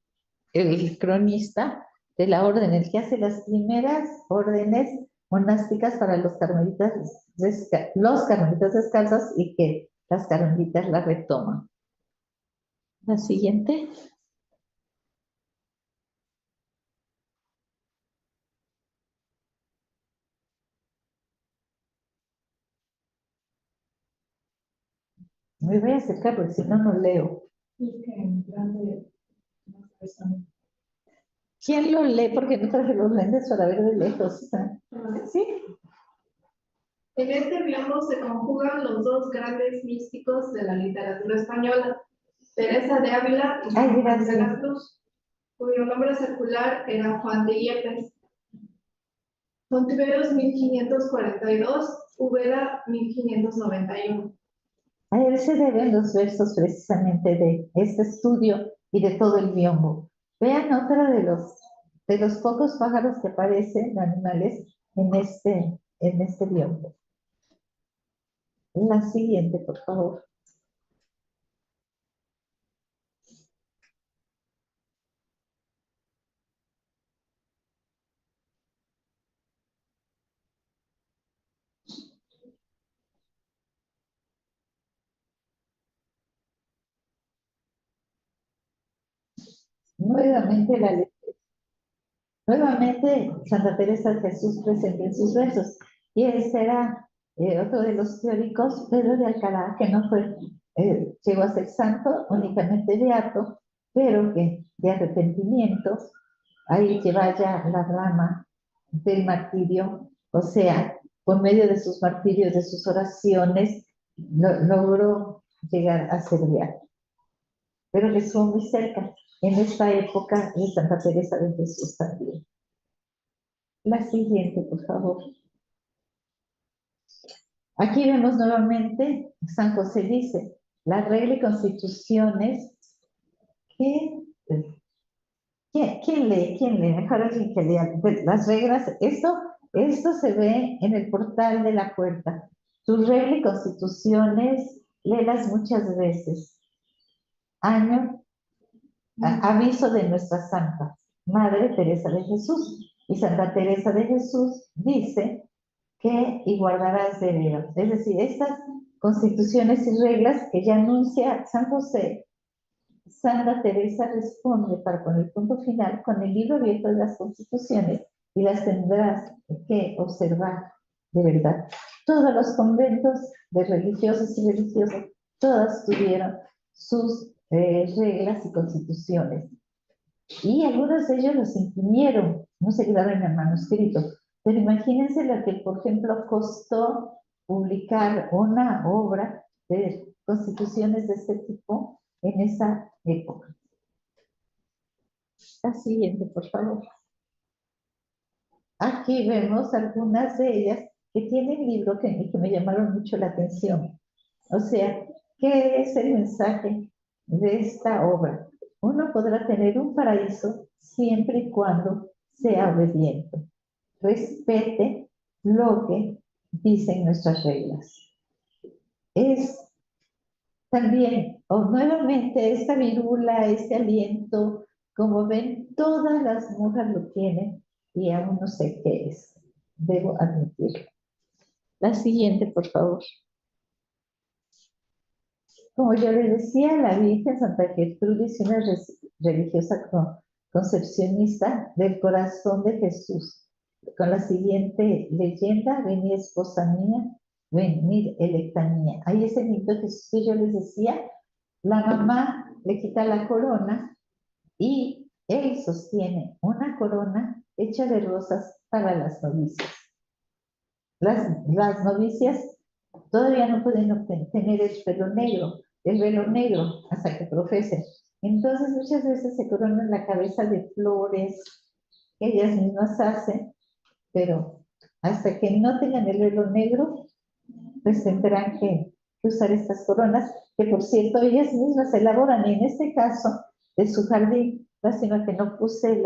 el cronista de la orden, el que hace las primeras órdenes monásticas para los carmelitas descalzos y que las carmelitas la retoman. La siguiente. Me voy a acercar porque si no, no leo. ¿Quién lo lee? Porque no traje los lentes para ver de lejos. ¿Sí? En este biombo se conjugan los dos grandes místicos de la literatura española, Teresa de Ávila y San Juan de la Cruz, cuyo nombre secular era Juan de Yepes. Fontiveros 1542, Úbeda 1591. A él se deben los versos precisamente de este estudio y de todo el biombo. Vean otro de los pocos pájaros que aparecen, animales, en este biombo. La siguiente, por favor. Nuevamente Santa Teresa de Jesús presente en sus versos. Y este era otro de los teóricos, Pedro de Alcalá, que no llegó a ser santo, únicamente beato, pero que de arrepentimiento, ahí que vaya la rama del martirio, o sea, por medio de sus martirios, de sus oraciones, logró llegar a ser beato. Pero le estuvo muy cerca en esta época de Santa Teresa de Jesús también. La siguiente, por favor. Aquí vemos nuevamente, San José dice, la regla y constituciones que... ¿Quién lee? Mejor alguien que lea. Las reglas, esto se ve en el portal de la puerta. Tus reglas y constituciones, léelas muchas veces. Año, aviso de nuestra Santa Madre Teresa de Jesús. Y Santa Teresa de Jesús dice que y guardarás de veras. Es decir, estas constituciones y reglas que ya anuncia San José, Santa Teresa responde para poner punto final con el libro abierto de las constituciones y las tendrás que observar de verdad. Todos los conventos de religiosos y religiosas, todas tuvieron sus reglas y constituciones. Y algunos de ellos los imprimieron, no se quedaron en el manuscrito. Pero imagínense lo que, por ejemplo, costó publicar una obra de constituciones de este tipo en esa época. La siguiente, por favor. Aquí vemos algunas de ellas que tienen libros que me llamaron mucho la atención. O sea, ¿qué es el mensaje de esta obra? Uno podrá tener un paraíso siempre y cuando sea obediente, respete lo que dicen nuestras reglas. Es también, o nuevamente, esta virula, este aliento, como ven, todas las monjas lo tienen y aún no sé qué es. Debo admitirlo. La siguiente, por favor. Como yo les decía, la Virgen Santa Gertrudis es una religiosa concepcionista del corazón de Jesús, con la siguiente leyenda: venid esposa mía, venid electa mía. Ahí ese niño Jesús que yo les decía, la mamá le quita la corona y él sostiene una corona hecha de rosas para las novicias. Las novicias todavía no pueden obtener el velo negro hasta que profesen. Entonces muchas veces se coronan la cabeza de flores que ellas mismas hacen, pero hasta que no tengan el velo negro, pues tendrán que usar estas coronas, que por cierto ellas mismas elaboran, y en este caso de su jardín, sino que no puse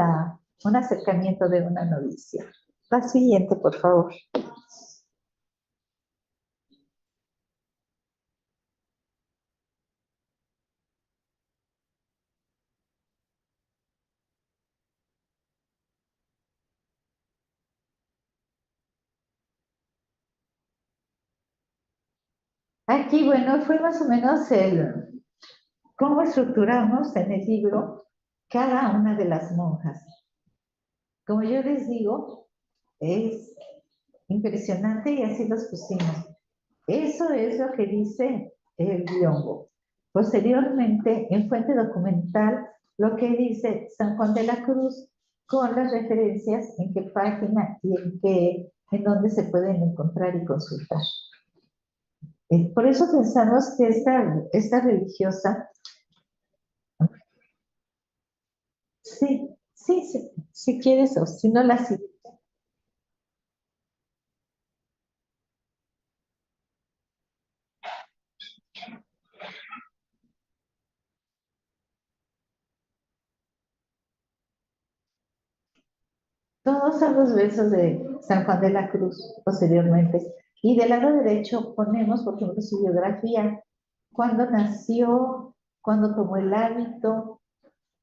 un acercamiento de una novicia. La siguiente, por favor. Aquí, bueno, fue más o menos cómo estructuramos en el libro cada una de las monjas. Como yo les digo, es impresionante y así los pusimos. Eso es lo que dice el biombo. Posteriormente, en fuente documental, lo que dice San Juan de la Cruz, con las referencias en qué página y en dónde se pueden encontrar y consultar. Por eso pensamos que esta religiosa, sí, sí, sí, si quieres o si no la sigues. Todos son los versos de San Juan de la Cruz posteriormente. Y del lado derecho ponemos, por ejemplo, su biografía, cuándo nació, cuándo tomó el hábito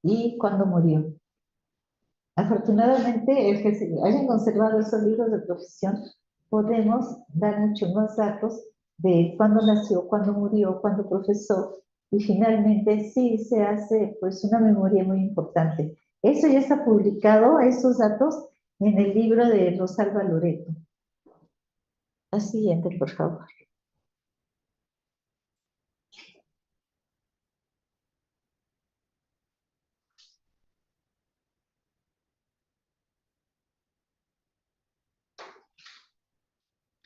y cuándo murió. Afortunadamente, el que se hayan conservado esos libros de profesión, podemos dar muchos más datos de cuándo nació, cuándo murió, cuándo profesó, y finalmente sí se hace pues una memoria muy importante. Eso ya está publicado, esos datos, en el libro de Rosalba Loreto. La siguiente, por favor.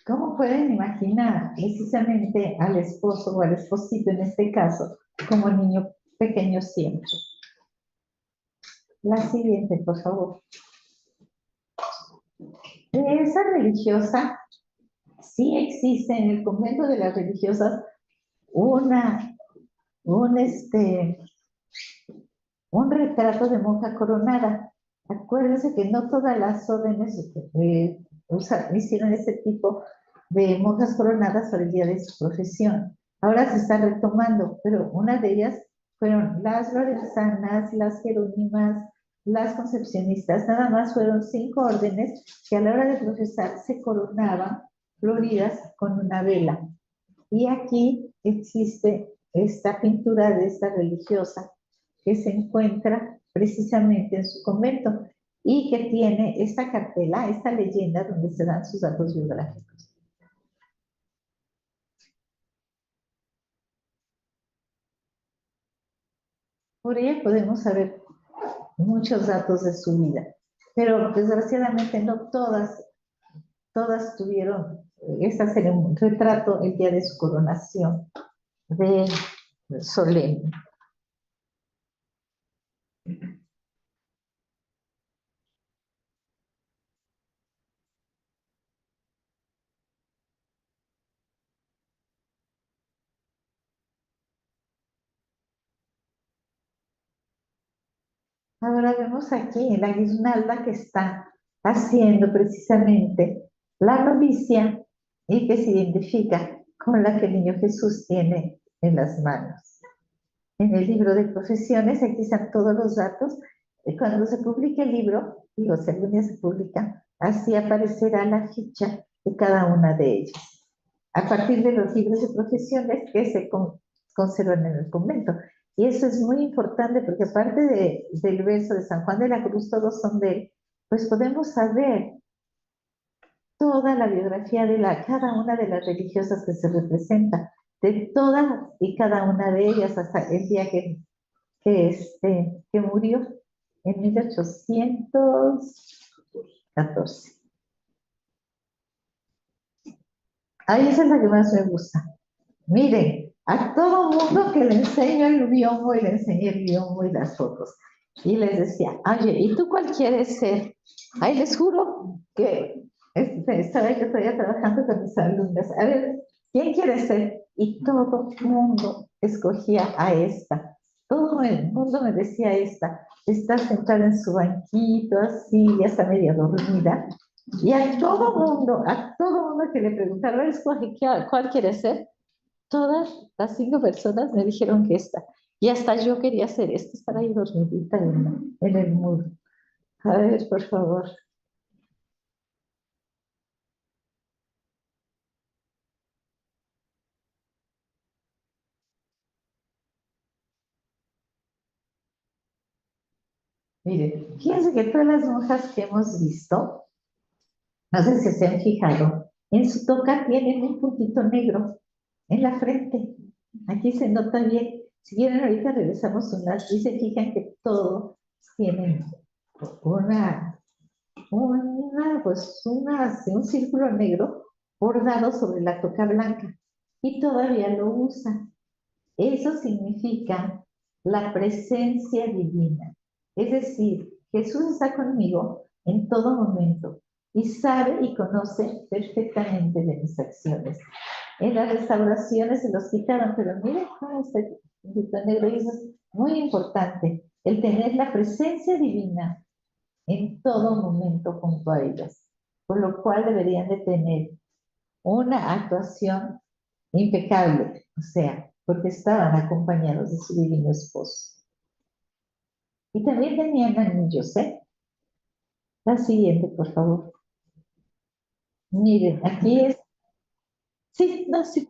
¿Cómo pueden imaginar precisamente al esposo o al esposito en este caso como niño pequeño siempre? La siguiente, por favor. De esa religiosa, sí existe en el convento de las religiosas una, un, este, un retrato de monja coronada. Acuérdense que no todas las órdenes hicieron ese tipo de monjas coronadas para el día de su profesión. Ahora se está retomando, pero una de ellas fueron las lorenzanas, las jerónimas, las concepcionistas. Nada más fueron 5 órdenes que a la hora de profesar se coronaban floridas con una vela. Y aquí existe esta pintura de esta religiosa que se encuentra precisamente en su convento y que tiene esta cartela, esta leyenda donde se dan sus datos biográficos. Por ella podemos saber muchos datos de su vida, pero desgraciadamente no todas tuvieron retrato el día de su coronación de solemne. Ahora vemos aquí la guirnalda que está haciendo precisamente la novicia y que se identifica con la que el niño Jesús tiene en las manos. En el libro de profesiones, aquí están todos los datos. Cuando se publique el libro, digo, si algún día se publica, así aparecerá la ficha de cada una de ellas, a partir de los libros de profesiones que se conservan en el convento. Y eso es muy importante porque aparte del verso de San Juan de la Cruz, todos son de él, pues podemos saber toda la biografía de cada una de las religiosas que se representa, de todas y cada una de ellas hasta el día que murió en 1814. Ahí esa es la que más me gusta. Miren, a todo mundo que le enseño el biombo y le enseñé el biombo y las fotos. Y les decía, oye, ¿y tú cuál quieres ser? Ahí les juro que estaba yo todavía trabajando con mis alumnas. A ver, ¿quién quiere ser? Y todo el mundo escogía a esta. Todo el mundo me decía esta. Está sentada en su banquito, así, ya está medio dormida. Y a todo mundo que le preguntaba, a ver, escoge, ¿cuál quiere ser? Todas las 5 personas me dijeron que esta. Y hasta yo quería hacer esta, estar ahí dormidita en el muro. A ver, por favor. Miren, fíjense que todas las monjas que hemos visto, no sé si se han fijado, en su toca tienen un puntito negro en la frente. Aquí se nota bien. Si quieren, ahorita regresamos unas y se fijan que todos tienen un círculo negro bordado sobre la toca blanca y todavía lo usan. Eso significa la presencia divina. Es decir, Jesús está conmigo en todo momento y sabe y conoce perfectamente de mis acciones. En las restauraciones se los quitaron, pero miren cómo está el negro, y eso es muy importante, el tener la presencia divina en todo momento junto a ellas, por lo cual deberían de tener una actuación impecable, o sea, porque estaban acompañados de su divino esposo. Y también tenían anillos, ¿eh? La siguiente, por favor. Miren, aquí es... Sí, no, sí.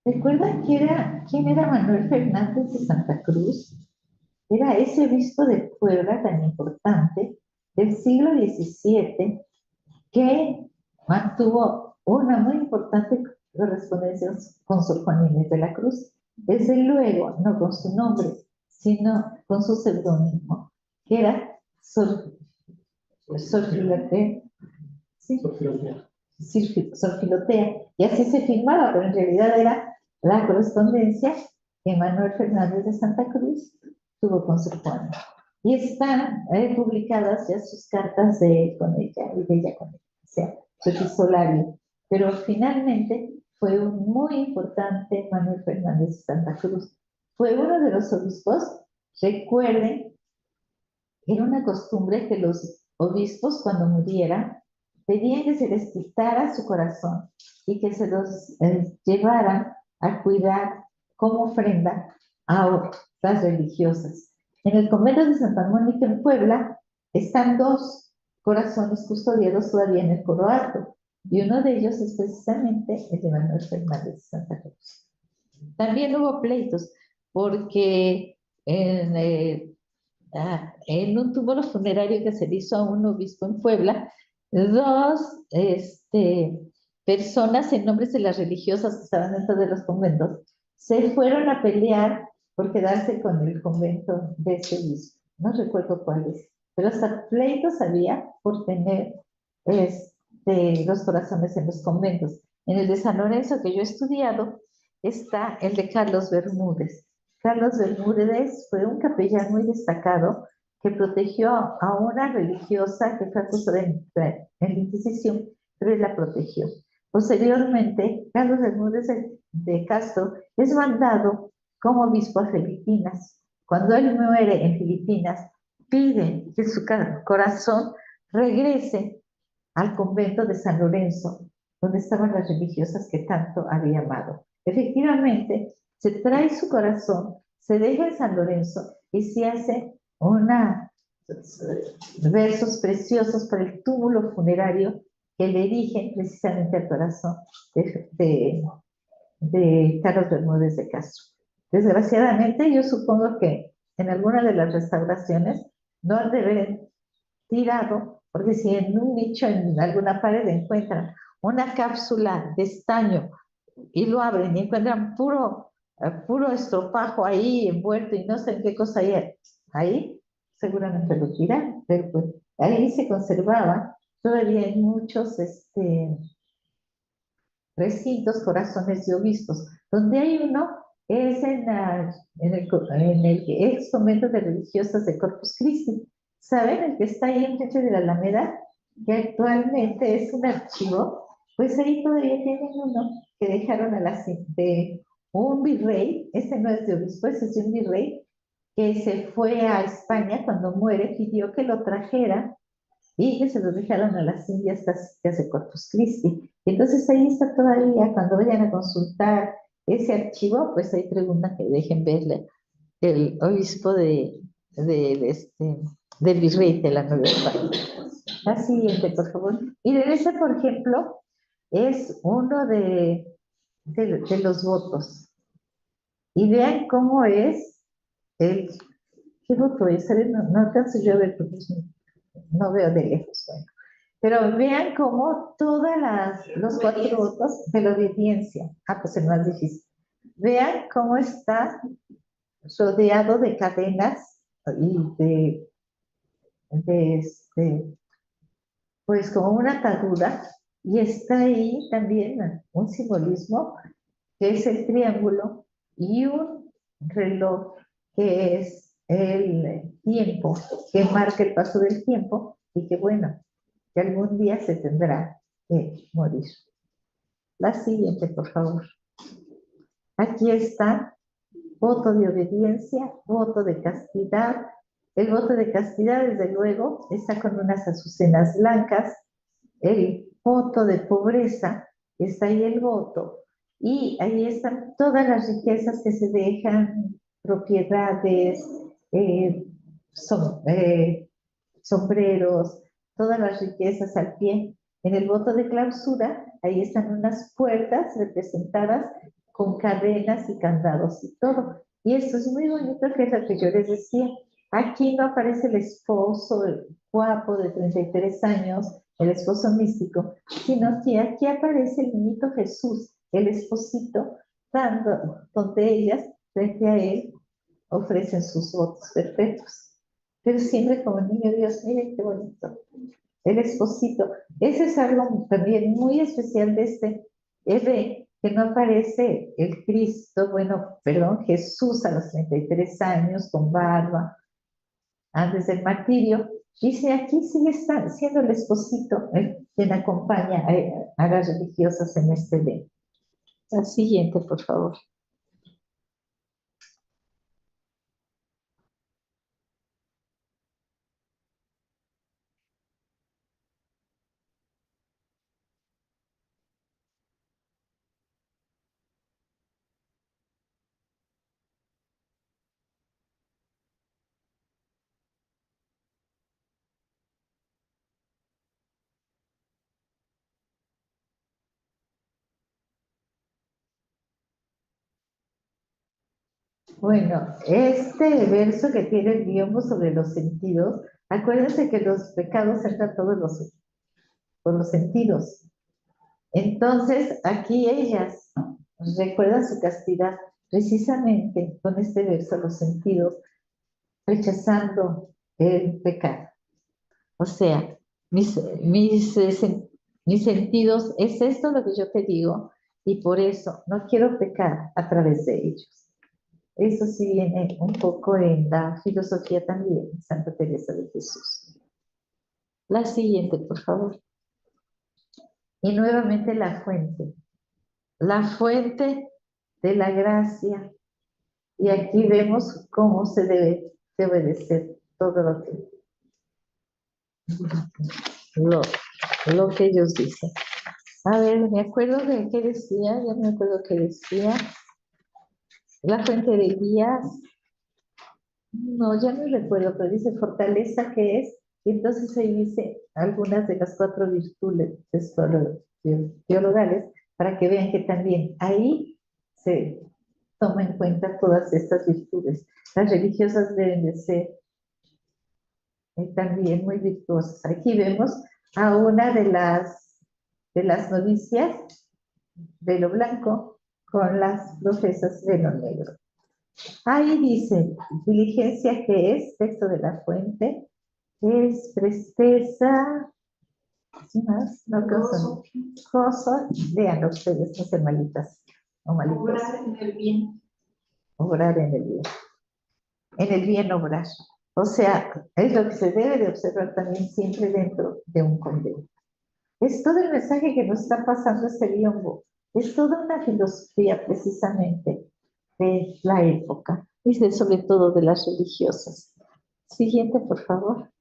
¿Recuerdan quién era Manuel Fernández de Santa Cruz? Era ese obispo de Puebla tan importante del siglo XVII que mantuvo una muy importante correspondencia con Sor Juana Inés de la Cruz. Desde luego, no con su nombre, sino con su seudónimo, que era Sor Filotea. ¿Sí? Sor Filotea. Y así se firmaba, pero en realidad era la correspondencia que Manuel Fernández de Santa Cruz tuvo con Sor Juana. Y están publicadas ya sus cartas de él con ella y de ella con ella, o sea, su epistolario. Pero finalmente fue un muy importante Manuel Fernández de Santa Cruz. Fue uno de los obispos, recuerden, era una costumbre que los obispos cuando murieran pedían que se les quitara su corazón y que se los llevaran a cuidar como ofrenda a otras religiosas. En el convento de Santa Mónica en Puebla están 2 corazones custodiados todavía en el coro alto, y uno de ellos es precisamente el de Manuel Fernández de Santa Cruz. También hubo pleitos porque en un túmulo funerario que se le hizo a un obispo en Puebla, 2 personas en nombres de las religiosas que estaban dentro de los conventos se fueron a pelear por quedarse con el convento de ese obispo. No recuerdo cuál es. pero hasta pleitos había por tener los corazones en los conventos. En el de San Lorenzo que yo he estudiado está el de Carlos Bermúdez. Carlos Bermúdez fue un capellán muy destacado que protegió a una religiosa que fue acusada en la Inquisición, pero él la protegió. Posteriormente, Carlos Bermúdez de Castro es mandado como obispo a Filipinas. Cuando él muere en Filipinas, pide que su corazón regrese al convento de San Lorenzo, donde estaban las religiosas que tanto había amado. Efectivamente, se trae su corazón, se deja en San Lorenzo y se hace versos preciosos para el túmulo funerario que le erigen precisamente al corazón de Carlos Bermúdez de Castro. Desgraciadamente, yo supongo que en alguna de las restauraciones no han de haber tirado, porque si en un nicho, en alguna pared, encuentran una cápsula de estaño y lo abren y encuentran puro estropajo ahí envuelto y no sé en qué cosa hay ahí, seguramente lo tiran, pero pues ahí se conservaba todavía en muchos recintos corazones de obispos, donde hay uno es en el ex convento de religiosas de Corpus Christi. ¿Saben? El que está ahí enfrente de la Alameda, que actualmente es un archivo, pues ahí todavía tienen uno que dejaron de un virrey, este no es de obispo, ese es de un virrey, que se fue a España cuando muere, pidió que lo trajera y que se lo dejaron a las indias de Corpus Christi. Entonces ahí está todavía, cuando vayan a consultar ese archivo, pues ahí preguntan que dejen verle el obispo del virrey de la Nueva España. La siguiente, por favor. Miren, ese, por ejemplo, es uno de los votos. Y vean cómo es ¿qué voto es? No alcanzo yo a ver porque no veo de lejos. Bueno. Pero vean cómo los 4 votos de la obediencia. Pues el más difícil. Vean cómo está rodeado de cadenas y pues como una atadura, y está ahí también un simbolismo que es el triángulo y un reloj que es el tiempo, que marca el paso del tiempo y que bueno, que algún día se tendrá que morir. La siguiente, por favor. Aquí está voto de obediencia, voto de castidad. El voto de castidad, desde luego, está con unas azucenas blancas. El voto de pobreza, está ahí el voto. Y ahí están todas las riquezas que se dejan, propiedades, sombreros, todas las riquezas al pie. En el voto de clausura, ahí están unas puertas representadas con cadenas y candados y todo. Y esto es muy bonito, que es lo que yo les decía. Aquí no aparece el esposo guapo de 33 años, el esposo místico, sino que aquí aparece el niñito Jesús, el esposito, donde ellas, frente a él, ofrecen sus votos perpetuos. Pero siempre como niño Dios, miren qué bonito. El esposito. Ese es algo también muy especial de que no aparece el Cristo, Jesús a los 33 años, con barba, antes del martirio. Dice, aquí sigue siendo el esposito quien acompaña a las religiosas en este evento. La siguiente, por favor. Bueno, este verso que tiene el biombo sobre los sentidos, acuérdense que los pecados entran todos por los sentidos. Entonces, aquí ellas recuerdan su castidad precisamente con este verso, los sentidos, rechazando el pecado. O sea, mis sentidos, es esto lo que yo te digo, y por eso no quiero pecar a través de ellos. Eso sí viene un poco en la filosofía también, Santa Teresa de Jesús. La siguiente, por favor. Y nuevamente la fuente de la gracia. Y aquí vemos cómo se debe de obedecer todo lo que ellos dicen. A ver, me acuerdo de qué decía, ya me acuerdo que decía, la fuente de guías, no, ya no recuerdo, pero dice fortaleza que es, y entonces ahí dice algunas de las 4 virtudes teologales, para que vean que también ahí se toma en cuenta todas estas virtudes. Las religiosas deben de ser también muy virtuosas. Aquí vemos a una de las novicias, velo blanco, con las profesas velo negro. Ahí dice, diligencia que es, texto de la fuente, es presteza, ¿sí más? No, gozo, lean ustedes, no sean malitas o malitos. Obrar en el bien. Obrar en el bien. En el bien obrar. O sea, es lo que se debe de observar también siempre dentro de un convento. Es todo el mensaje que nos está pasando este biombo. Es toda una filosofía precisamente de la época y sobre todo de las religiosas. Siguiente, por favor.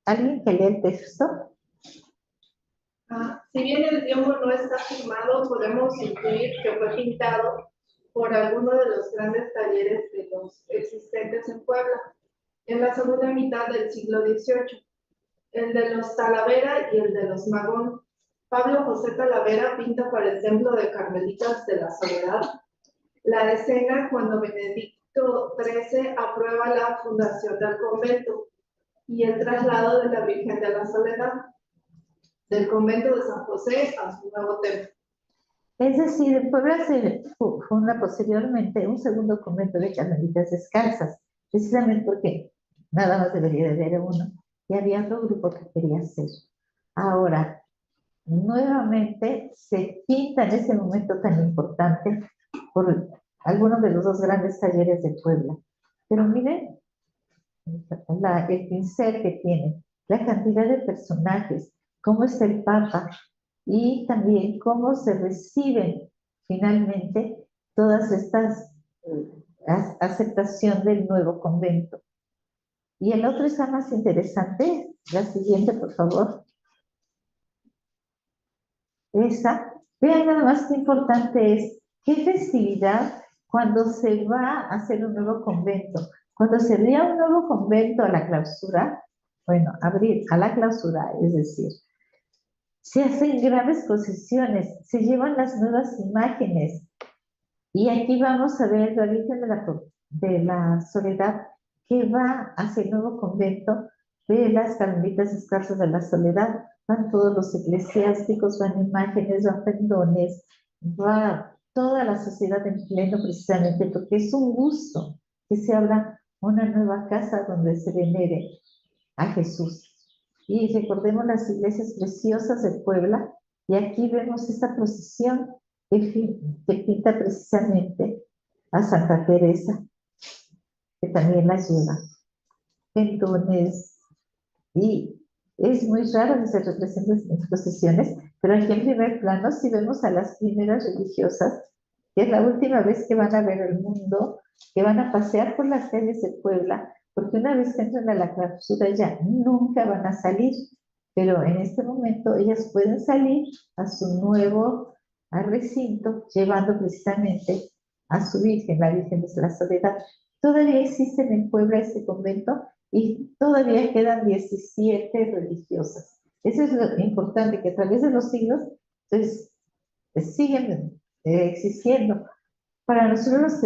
¿Alguien que lea el texto? Si bien el biombo no está firmado, podemos intuir que fue pintado por alguno de los grandes talleres de los existentes en Puebla, en la segunda mitad del siglo XVIII, el de los Talavera y el de los Magón. Pablo José Talavera pinta para el templo de Carmelitas de la Soledad la escena cuando Benedicto XIII aprueba la fundación del convento y el traslado de la Virgen de la Soledad del convento de San José a su nuevo templo. Es decir, en Puebla se funda posteriormente un segundo convento de Carmelitas Descalzas, precisamente porque nada más debería de haber uno, y había otro grupo que quería hacer. Ahora, nuevamente se pinta en ese momento tan importante por algunos de los 2 grandes talleres de Puebla. Pero miren el pincel que tiene, la cantidad de personajes, cómo está el Papa y también cómo se reciben finalmente todas estas aceptación del nuevo convento. Y el otro está más interesante, la siguiente, por favor. Esa, vean nada más qué importante es, qué festividad cuando se va a hacer un nuevo convento. Cuando se abría un nuevo convento a la clausura, bueno, abrir a la clausura, es decir, se hacen grandes procesiones, se llevan las nuevas imágenes. Y aquí vamos a ver la Virgen de la Soledad que va hacia el nuevo convento de las Carmelitas Descalzas de la Soledad. Van todos los eclesiásticos, van imágenes, van pendones, va toda la sociedad en pleno precisamente porque es un gusto que se abra una nueva casa donde se venere a Jesús. Y recordemos las iglesias preciosas de Puebla y aquí vemos esta procesión que pinta precisamente a Santa Teresa, que también la lleva. Entonces, y es muy raro que se representen estas procesiones, pero aquí en primer plano sí vemos a las primeras religiosas, que es la última vez que van a ver el mundo, que van a pasear por las calles de Puebla, porque una vez que entran a la clausura ya nunca van a salir, pero en este momento ellas pueden salir a su nuevo recinto, llevando precisamente a su Virgen, la Virgen de la Soledad. Todavía existen en Puebla este convento y todavía quedan 17 religiosas. Eso es lo importante, que a través de los siglos pues, siguen existiendo. Para nosotros los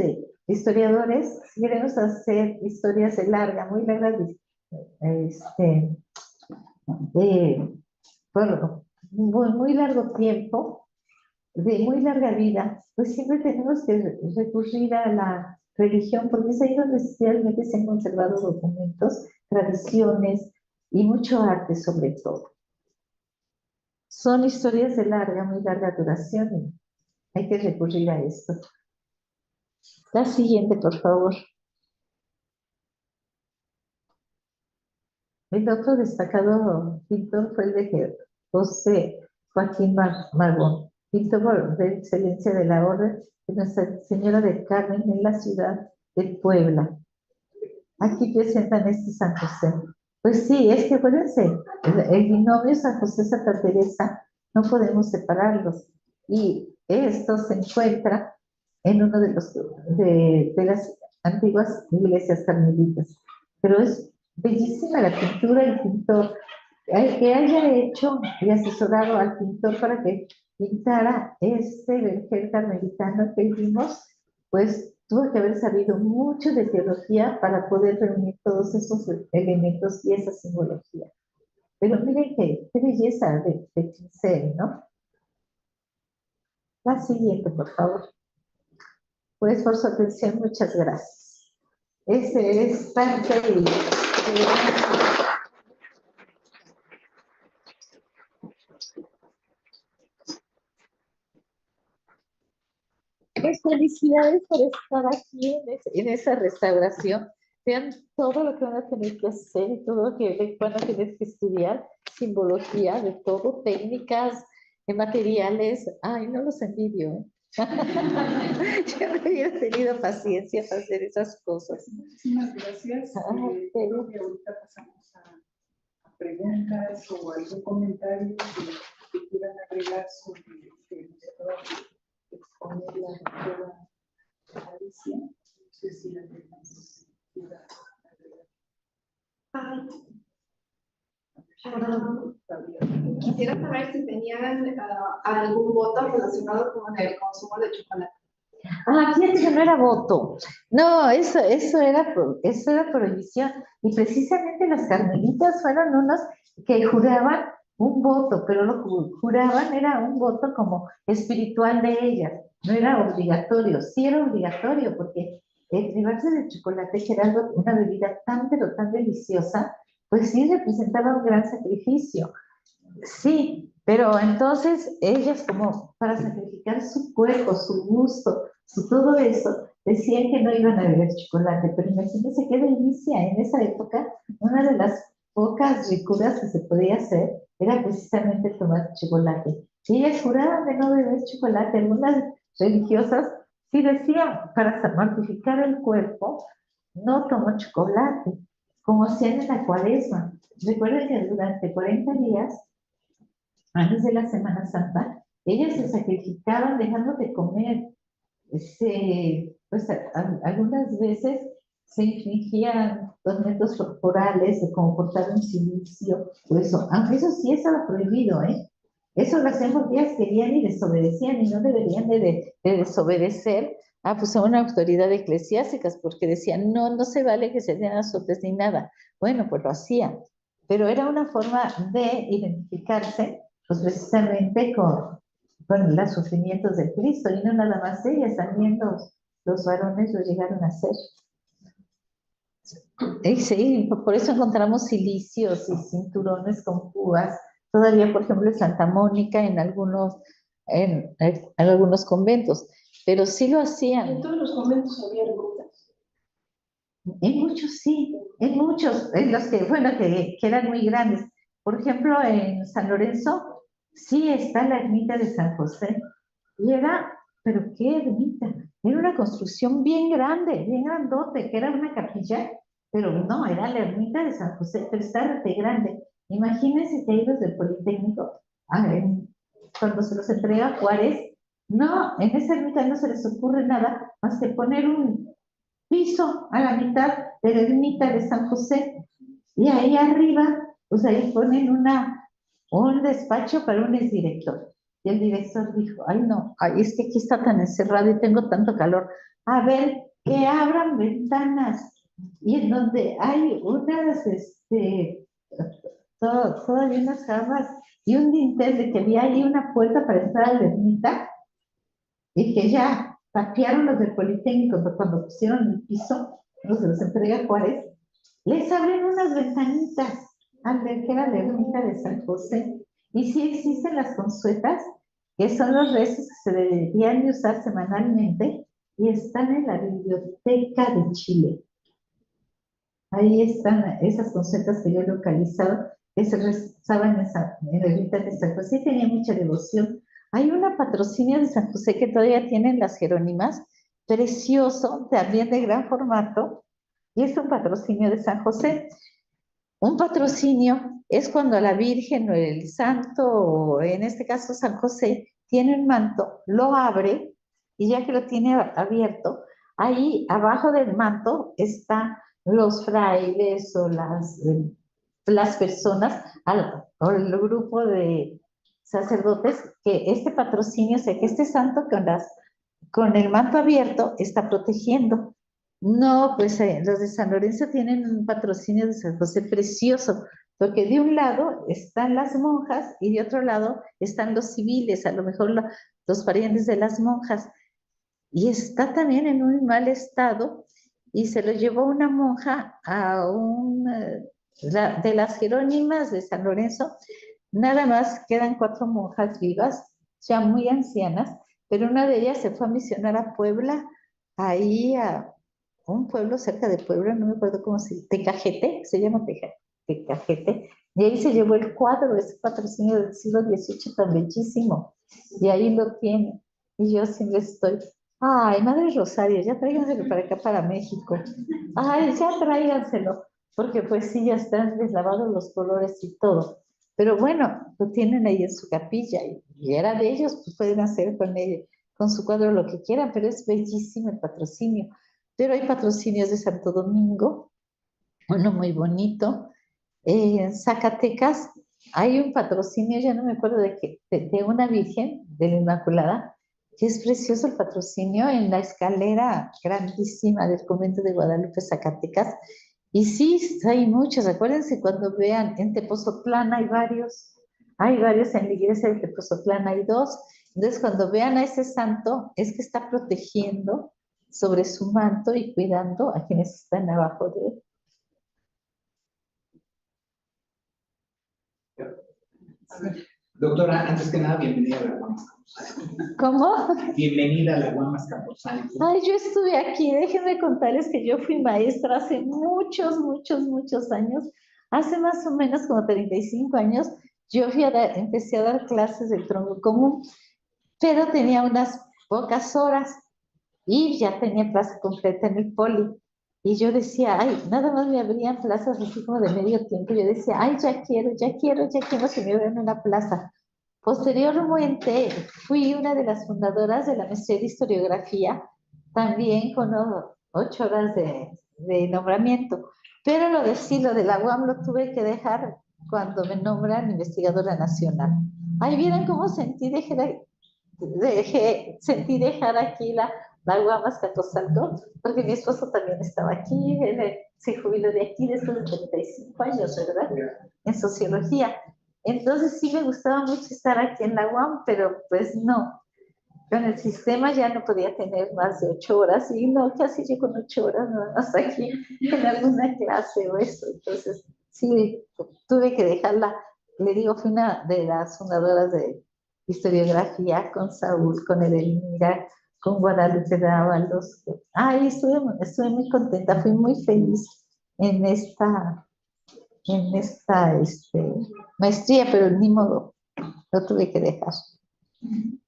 historiadores, si queremos hacer historias de larga, muy largas, por muy largo tiempo, de muy larga vida, pues siempre tenemos que recurrir a la religión, porque es ahí donde realmente se han conservado documentos, tradiciones y mucho arte sobre todo. Son historias de muy larga duración y hay que recurrir a esto. La siguiente, por favor. El otro destacado pintor fue el de José Joaquín Magón, pintor de excelencia de la Orden de Nuestra Señora del Carmen en la ciudad de Puebla. Aquí presentan este San José. Pues sí, es que acuérdense, el binomio San José Santa Teresa no podemos separarlos. Y esto se encuentra en uno de las antiguas iglesias carmelitas. Pero es bellísima la pintura, el pintor. El que haya hecho y asesorado al pintor para que pintara este vergel carmelitano que vimos, pues tuvo que haber sabido mucho de teología para poder reunir todos esos elementos y esa simbología. Pero miren qué belleza de pincel, ¿no? La siguiente, por favor. Pues por su atención, muchas gracias. Ese es parte de... Pues felicidades por estar aquí en esa restauración. Vean todo lo que van a tener que hacer, todo lo que van a tener que estudiar, simbología de todo, técnicas, materiales. Ay, no los envidio, ¿eh? Yo no hubiera tenido paciencia para hacer esas cosas. Muchísimas gracias. Creo que ahorita pasamos a preguntas o algún comentario que quieran agregar sobre que nos acaba de exponer la doctora Alicia. No sé si la tenemos. Quisiera saber si tenían algún voto relacionado con el consumo de chocolate. Fíjate que no era voto. No, eso era prohibición. Y precisamente las carmelitas fueron unos que juraban un voto, pero lo que juraban era un voto como espiritual de ellas. No era obligatorio. Sí era obligatorio porque el privarse de chocolate, que era una bebida tan, pero tan deliciosa, pues sí representaba un gran sacrificio. Sí, pero entonces ellas como para sacrificar su cuerpo, su gusto, su todo eso, decían que no iban a beber chocolate, pero imagínense qué delicia. En esa época, una de las pocas ricuras que se podía hacer era precisamente tomar chocolate. Y ellas juraban de no beber chocolate. Algunas religiosas sí decían, para mortificar el cuerpo, no tomo chocolate, como hacían en la Cuaresma. Recuerden que durante 40 días antes de la Semana Santa, ellas se sacrificaban dejando de comer. Pues algunas veces se infligían tormentos corporales, como cortar un silicio, o eso, aunque eso sí estaba prohibido, ¿eh? Eso lo hacían porque ellas querían y desobedecían, y no deberían de desobedecer pues a una autoridad eclesiástica, porque decían, no se vale que se den azotes ni nada. Bueno, pues lo hacían, pero era una forma de identificarse pues precisamente con los sufrimientos de Cristo, y no nada más ellas, también los varones lo llegaron a hacer. Sí, por eso encontramos cilicios y cinturones con púas, todavía por ejemplo en Santa Mónica, en algunos conventos, pero sí lo hacían. En todos los conventos había ermitas. En muchos sí, en muchos, en los que eran muy grandes. Por ejemplo, en San Lorenzo sí está la ermita de San José. Y pero qué ermita, era una construcción bien grande, bien grandote, que era una capilla, pero no, era la ermita de San José, pero está de grande. Imagínense que ahí los del Politécnico, cuando se los entrega Juárez, no, en esa ermita no se les ocurre nada más que poner un piso a la mitad de la ermita de San José, y ahí arriba, pues ahí ponen un despacho para un exdirector. Y el director dijo, ay no, es que aquí está tan encerrado y tengo tanto calor. A ver, que abran ventanas. Y en donde hay todavía unas camas y un dintel de que había ahí una puerta para entrar a la ermita. Y que ya, tapiaron los del Politécnico, pero cuando pusieron el piso, los de los entrega Juárez, les abren unas ventanitas al ver que era la ermita de San José. Y sí existen las consuetas, que son los rezos que se deberían de usar semanalmente, y están en la Biblioteca de Chile. Ahí están esas consuetas que yo he localizado, que se rezaban en la ermita de San José, tenía mucha devoción. Hay una patrocinio de San José que todavía tienen las Jerónimas, precioso, también de gran formato, y es un patrocinio de San José. Un patrocinio es cuando la Virgen o el Santo, o en este caso San José, tiene un manto, lo abre, y ya que lo tiene abierto, ahí abajo del manto están los frailes o las personas, o el grupo de sacerdotes, que este patrocinio, o sea, que este santo con el manto abierto está protegiendo. No, pues los de San Lorenzo tienen un patrocinio de San José precioso, porque de un lado están las monjas y de otro lado están los civiles, a lo mejor los parientes de las monjas, y está también en un mal estado, y se lo llevó una monja a de las Jerónimas de San Lorenzo. Nada más quedan 4 monjas vivas, ya muy ancianas, pero una de ellas se fue a misionar a Puebla, ahí a un pueblo cerca de Puebla, no me acuerdo cómo Tecajete, se llama Tecajete, y ahí se llevó el cuadro, ese patrocinio del siglo XVIII tan bellísimo, y ahí lo tiene, y yo siempre estoy, ay, Madre Rosario, ya tráiganselo para acá, para México, ay, ya tráiganselo, porque pues sí, ya están deslavados los colores y todo, pero bueno, lo tienen ahí en su capilla, y era de ellos, pues pueden hacer con su cuadro lo que quieran, pero es bellísimo el patrocinio. Pero hay patrocinios de Santo Domingo, uno muy bonito. En Zacatecas hay un patrocinio, ya no me acuerdo de una Virgen de la Inmaculada, que es precioso el patrocinio en la escalera grandísima del convento de Guadalupe, Zacatecas. Y sí, hay muchos. Acuérdense cuando vean en Tepozotlán hay varios en la iglesia de Tepozotlán hay 2. Entonces, cuando vean a ese santo, es que está protegiendo sobre su manto y cuidando a quienes están abajo de él. Doctora, antes que nada, bienvenida a la Guamas Capozalco. ¿Cómo? Bienvenida a la Guamas Capozalco. Ay, yo estuve aquí, déjenme contarles que yo fui maestra hace muchos, muchos, muchos años, hace más o menos como 35 años, yo empecé a dar clases del tronco común, pero tenía unas pocas horas, y ya tenía plaza completa en el poli. Y yo decía, ay, nada más me abrían plazas así como de medio tiempo. Yo decía, ay, ya quiero que me abran una plaza. Posteriormente, fui una de las fundadoras de la maestría de historiografía, también con 8 horas de nombramiento. Pero lo de la UAM lo tuve que dejar cuando me nombran investigadora nacional. Ahí vieron cómo sentí dejar aquí la Guamas Capozalco, porque mi esposo también estaba aquí, se jubiló de aquí después de 35 años, ¿verdad? En sociología. Entonces sí me gustaba mucho estar aquí en la UAM, pero pues no, con el sistema ya no podía tener más de 8 horas, y no, casi llego con 8 horas nada más aquí en alguna clase o eso. Entonces sí, tuve que dejarla. Le digo, fui una de las fundadoras de historiografía con Saúl, con Edelmira, con Guadalupe Dávalos. Ay, estuve muy contenta, fui muy feliz en esta maestría, pero ni modo, lo tuve que dejar.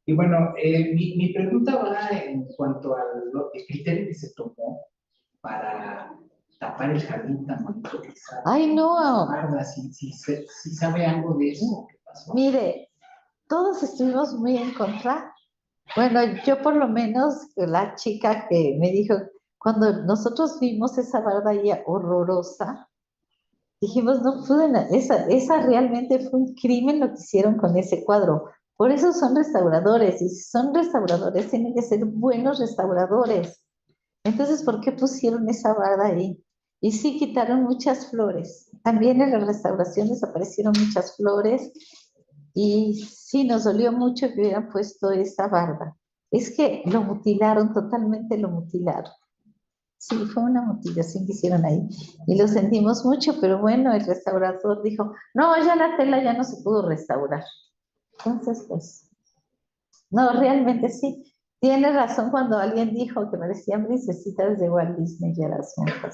Y bueno, mi pregunta va en cuanto al criterio que se tomó para tapar el jardín tan bonito que está. Ay, no. Marda, si sabe algo de eso, ¿qué pasó? Mire, todos estuvimos muy en contra. Bueno, yo por lo menos, la chica que me dijo, cuando nosotros vimos esa barda ahí horrorosa, dijimos, no pueden, esa realmente fue un crimen lo que hicieron con ese cuadro. Por eso son restauradores, y si son restauradores, tienen que ser buenos restauradores. Entonces, ¿por qué pusieron esa barda ahí? Y sí, quitaron muchas flores. También en la restauración desaparecieron muchas flores, y sí, nos dolió mucho que hubieran puesto esa barda. es que lo mutilaron, totalmente lo mutilaron. Sí, fue una mutilación que hicieron ahí y lo sentimos mucho, pero bueno, el restaurador dijo, no, ya la tela ya no se pudo restaurar. Entonces, pues, no, realmente sí. Tiene razón cuando alguien dijo que parecían princesitas de Walt Disney y las monjas.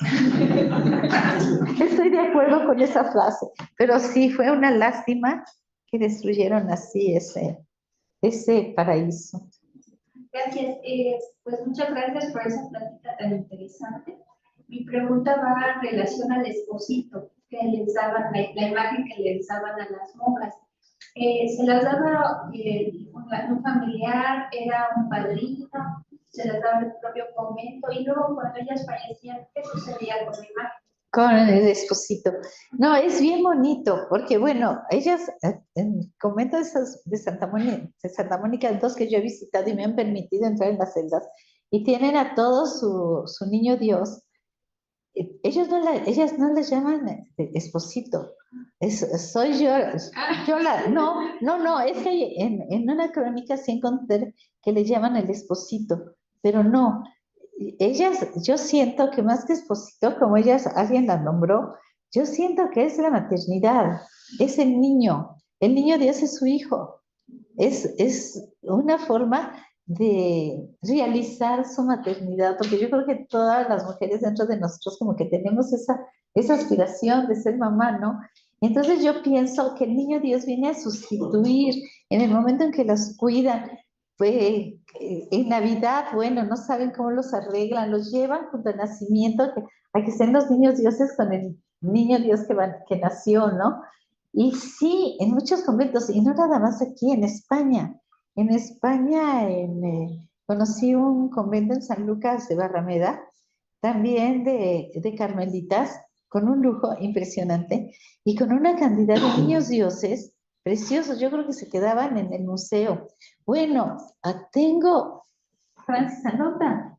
Estoy de acuerdo con esa frase, pero sí, fue una lástima que destruyeron así ese paraíso. Gracias, pues muchas gracias por esa plática tan interesante. Mi pregunta va en relación al esposito que les daban, la imagen que les daban a las monjas. ¿Se las daba un familiar, era un padrino, se las daba el propio convento? Y luego cuando ellas fallecían, ¿qué sucedía con la imagen? Con el esposito. No, es bien bonito, porque bueno, ellas, en el convento de Santa Mónica, dos que yo he visitado y me han permitido entrar en las celdas, y tienen a todos su niño Dios. Ellas no les llaman esposito. Soy yo. No, es que en una crónica sí encontré que le llaman el esposito, pero no. Ellas, yo siento que más que esposito, como alguien la nombró, yo siento que es la maternidad, es el niño Dios es su hijo, es una forma de realizar su maternidad, porque yo creo que todas las mujeres dentro de nosotros como que tenemos esa aspiración de ser mamá, ¿no? Entonces yo pienso que el niño Dios viene a sustituir en el momento en que los cuidan. Pues, en Navidad, bueno, no saben cómo los arreglan, los llevan junto al nacimiento, a que estén los niños dioses con el niño Dios que nació, ¿no? Y sí, en muchos conventos, y no nada más aquí, en España. En España conocí un convento en San Lucas de Barrameda, también de carmelitas, con un lujo impresionante y con una cantidad de niños dioses preciosos. Yo creo que se quedaban en el museo. Bueno, tengo, Francis, anota.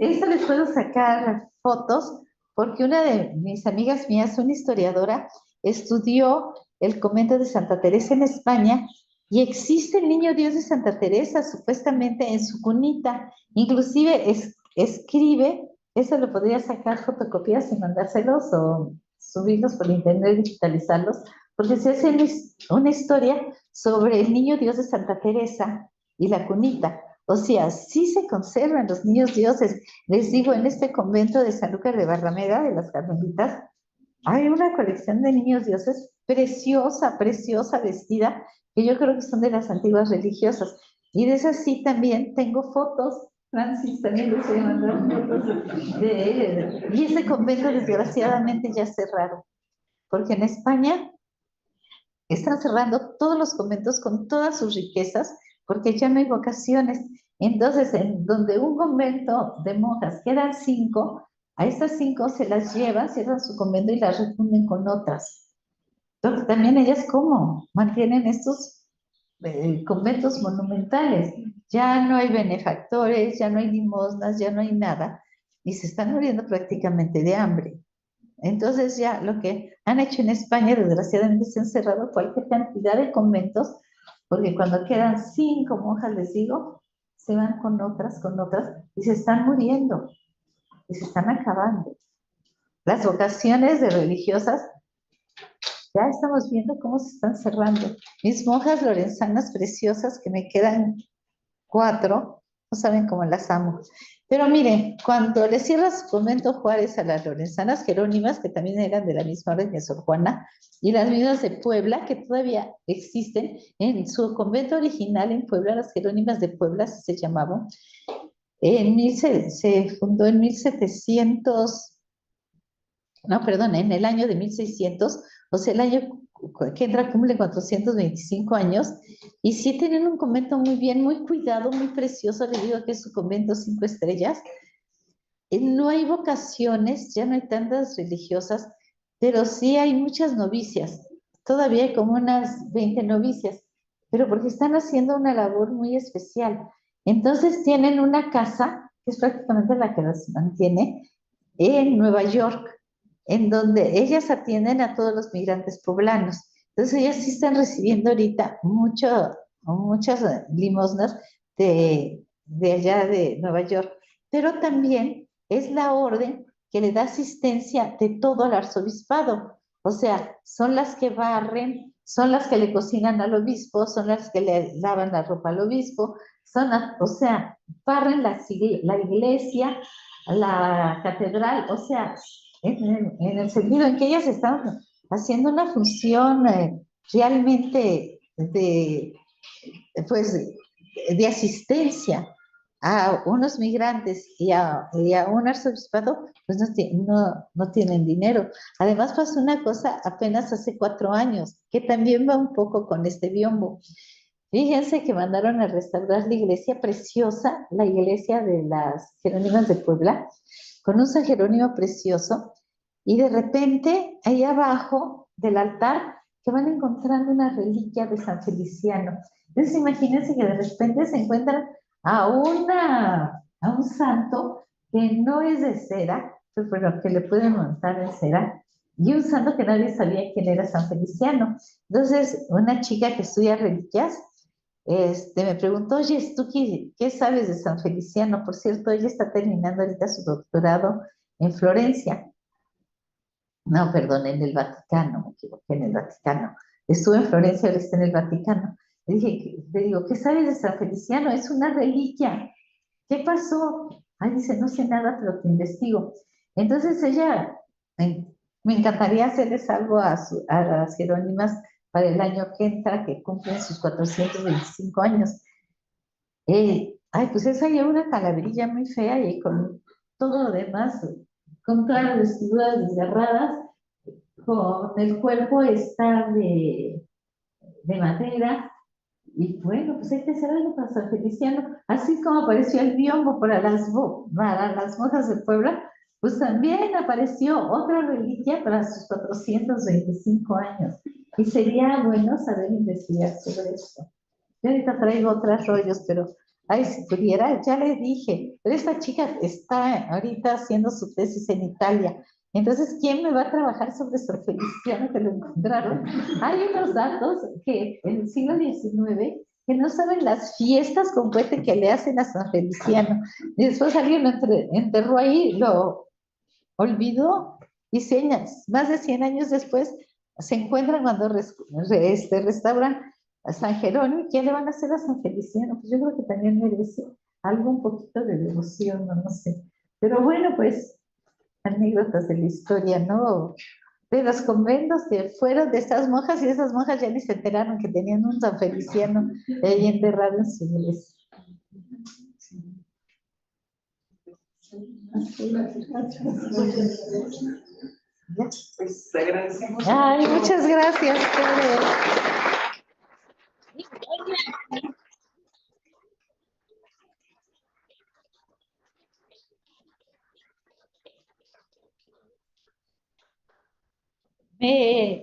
Esto les puedo sacar fotos porque una de mis amigas mías, una historiadora, estudió el convento de Santa Teresa en España y existe el niño Dios de Santa Teresa supuestamente en su cunita. Inclusive escribe, eso lo podría sacar fotocopias y mandárselos o subirlos por internet, digitalizarlos, porque se hace una historia sobre el niño Dios de Santa Teresa y la cunita. O sea, sí se conservan los niños dioses. Les digo, en este convento de San Lucas de Barrameda, de las Carmelitas, hay una colección de niños dioses preciosa, preciosa, vestida, que yo creo que son de las antiguas religiosas. Y de esas sí también tengo fotos. Francis, también les voy a mandar fotos y ese convento desgraciadamente ya cerraron, porque en España están cerrando todos los conventos con todas sus riquezas, porque ya no hay vocaciones. Entonces, en donde un convento de monjas quedan 5, a estas 5 se las llevan, cierran su convento y las refunden con otras. Entonces, también ellas, ¿cómo? Mantienen estos conventos monumentales. Ya no hay benefactores, ya no hay limosnas, ya no hay nada, y se están muriendo prácticamente de hambre. Entonces ya lo que han hecho en España, desgraciadamente se han cerrado cualquier cantidad de conventos, porque cuando quedan 5 monjas, les digo, se van con otras, y se están muriendo, y se están acabando. Las vocaciones de religiosas, ya estamos viendo cómo se están cerrando. Mis monjas lorenzanas preciosas, que me quedan 4, no saben cómo las amo. Pero miren, cuando le cierra su convento Juárez a las lorenzanas jerónimas, que también eran de la misma orden de Sor Juana, y las mismas de Puebla, que todavía existen, en su convento original en Puebla, las jerónimas de Puebla, así se llamaban, se fundó en 1700, no, perdón, en el año de 1600, o sea, el año que entra cumple 425 años, y sí tienen un convento muy bien, muy cuidado, muy precioso. Les digo que es su convento 5 estrellas. No hay vocaciones, ya no hay tantas religiosas, pero sí hay muchas novicias. Todavía hay como unas 20 novicias, pero porque están haciendo una labor muy especial. Entonces tienen una casa, que es prácticamente la que las mantiene, en Nueva York, en donde ellas atienden a todos los migrantes poblanos. Entonces ellas sí están recibiendo ahorita muchas limosnas de allá de Nueva York, pero también es la orden que le da asistencia de todo al arzobispado. O sea, son las que barren, son las que le cocinan al obispo, son las que le lavan la ropa al obispo, o sea, barren la iglesia, la catedral, o sea, en el sentido en que ellas están haciendo una función realmente pues, de asistencia a unos migrantes y a un arzobispado, pues no tienen dinero. Además pasó una cosa apenas hace 4 años, que también va un poco con este biombo. Fíjense que mandaron a restaurar la iglesia preciosa, la iglesia de las Jerónimas de Puebla, con un San Jerónimo precioso, y de repente, ahí abajo del altar, que van encontrando una reliquia de San Feliciano. Entonces, imagínense que de repente se encuentran a un santo que no es de cera, pero que le pueden montar en cera, y un santo que nadie sabía quién era San Feliciano. Entonces, una chica que estudia reliquias, me preguntó, oye, ¿tú qué sabes de San Feliciano? Por cierto, ella está terminando ahorita su doctorado en Florencia. No, perdón, en el Vaticano, me equivoqué, en el Vaticano. Estuve en Florencia, ahora está en el Vaticano. Le digo, ¿qué sabes de San Feliciano? Es una reliquia. ¿Qué pasó? Ay, dice, no sé nada, pero te investigo. Entonces ella, me encantaría hacerles algo a las Jerónimas para el año que entra, que cumplen sus 425 años. Ay, pues esa lleva una calaverilla muy fea y con todo lo demás, con todas las vestiduras desgarradas, con el cuerpo está de madera. Y bueno, pues hay que hacer algo para San Feliciano. Así como apareció el biombo para las monjas de Puebla, pues también apareció otra reliquia para sus 425 años. Y sería bueno saber investigar sobre esto. Yo ahorita traigo otros rollos, pero ay, si pudiera, ya le dije, pero esta chica está ahorita haciendo su tesis en Italia. Entonces, ¿quién me va a trabajar sobre San Feliciano que lo encontraron? Hay unos datos que en el siglo XIX que no saben las fiestas con cohete que le hacen a San Feliciano. Y después alguien lo enterró ahí, lo olvidó, y más de 100 años después se encuentran cuando restauran a San Jerónimo. ¿Qué le van a hacer a San Feliciano? Pues yo creo que también merece algo un poquito de devoción, no sé. Pero bueno, pues anécdotas de la historia, ¿no? De los conventos que fueron de estas monjas, y esas monjas ya ni se enteraron que tenían un San Feliciano ahí enterrado en su iglesia. Pues te agradecemos. Ay, muchas gracias.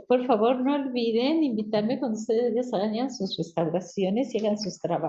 Por favor, no olviden invitarme cuando ustedes hagan sus restauraciones y hagan sus trabajos.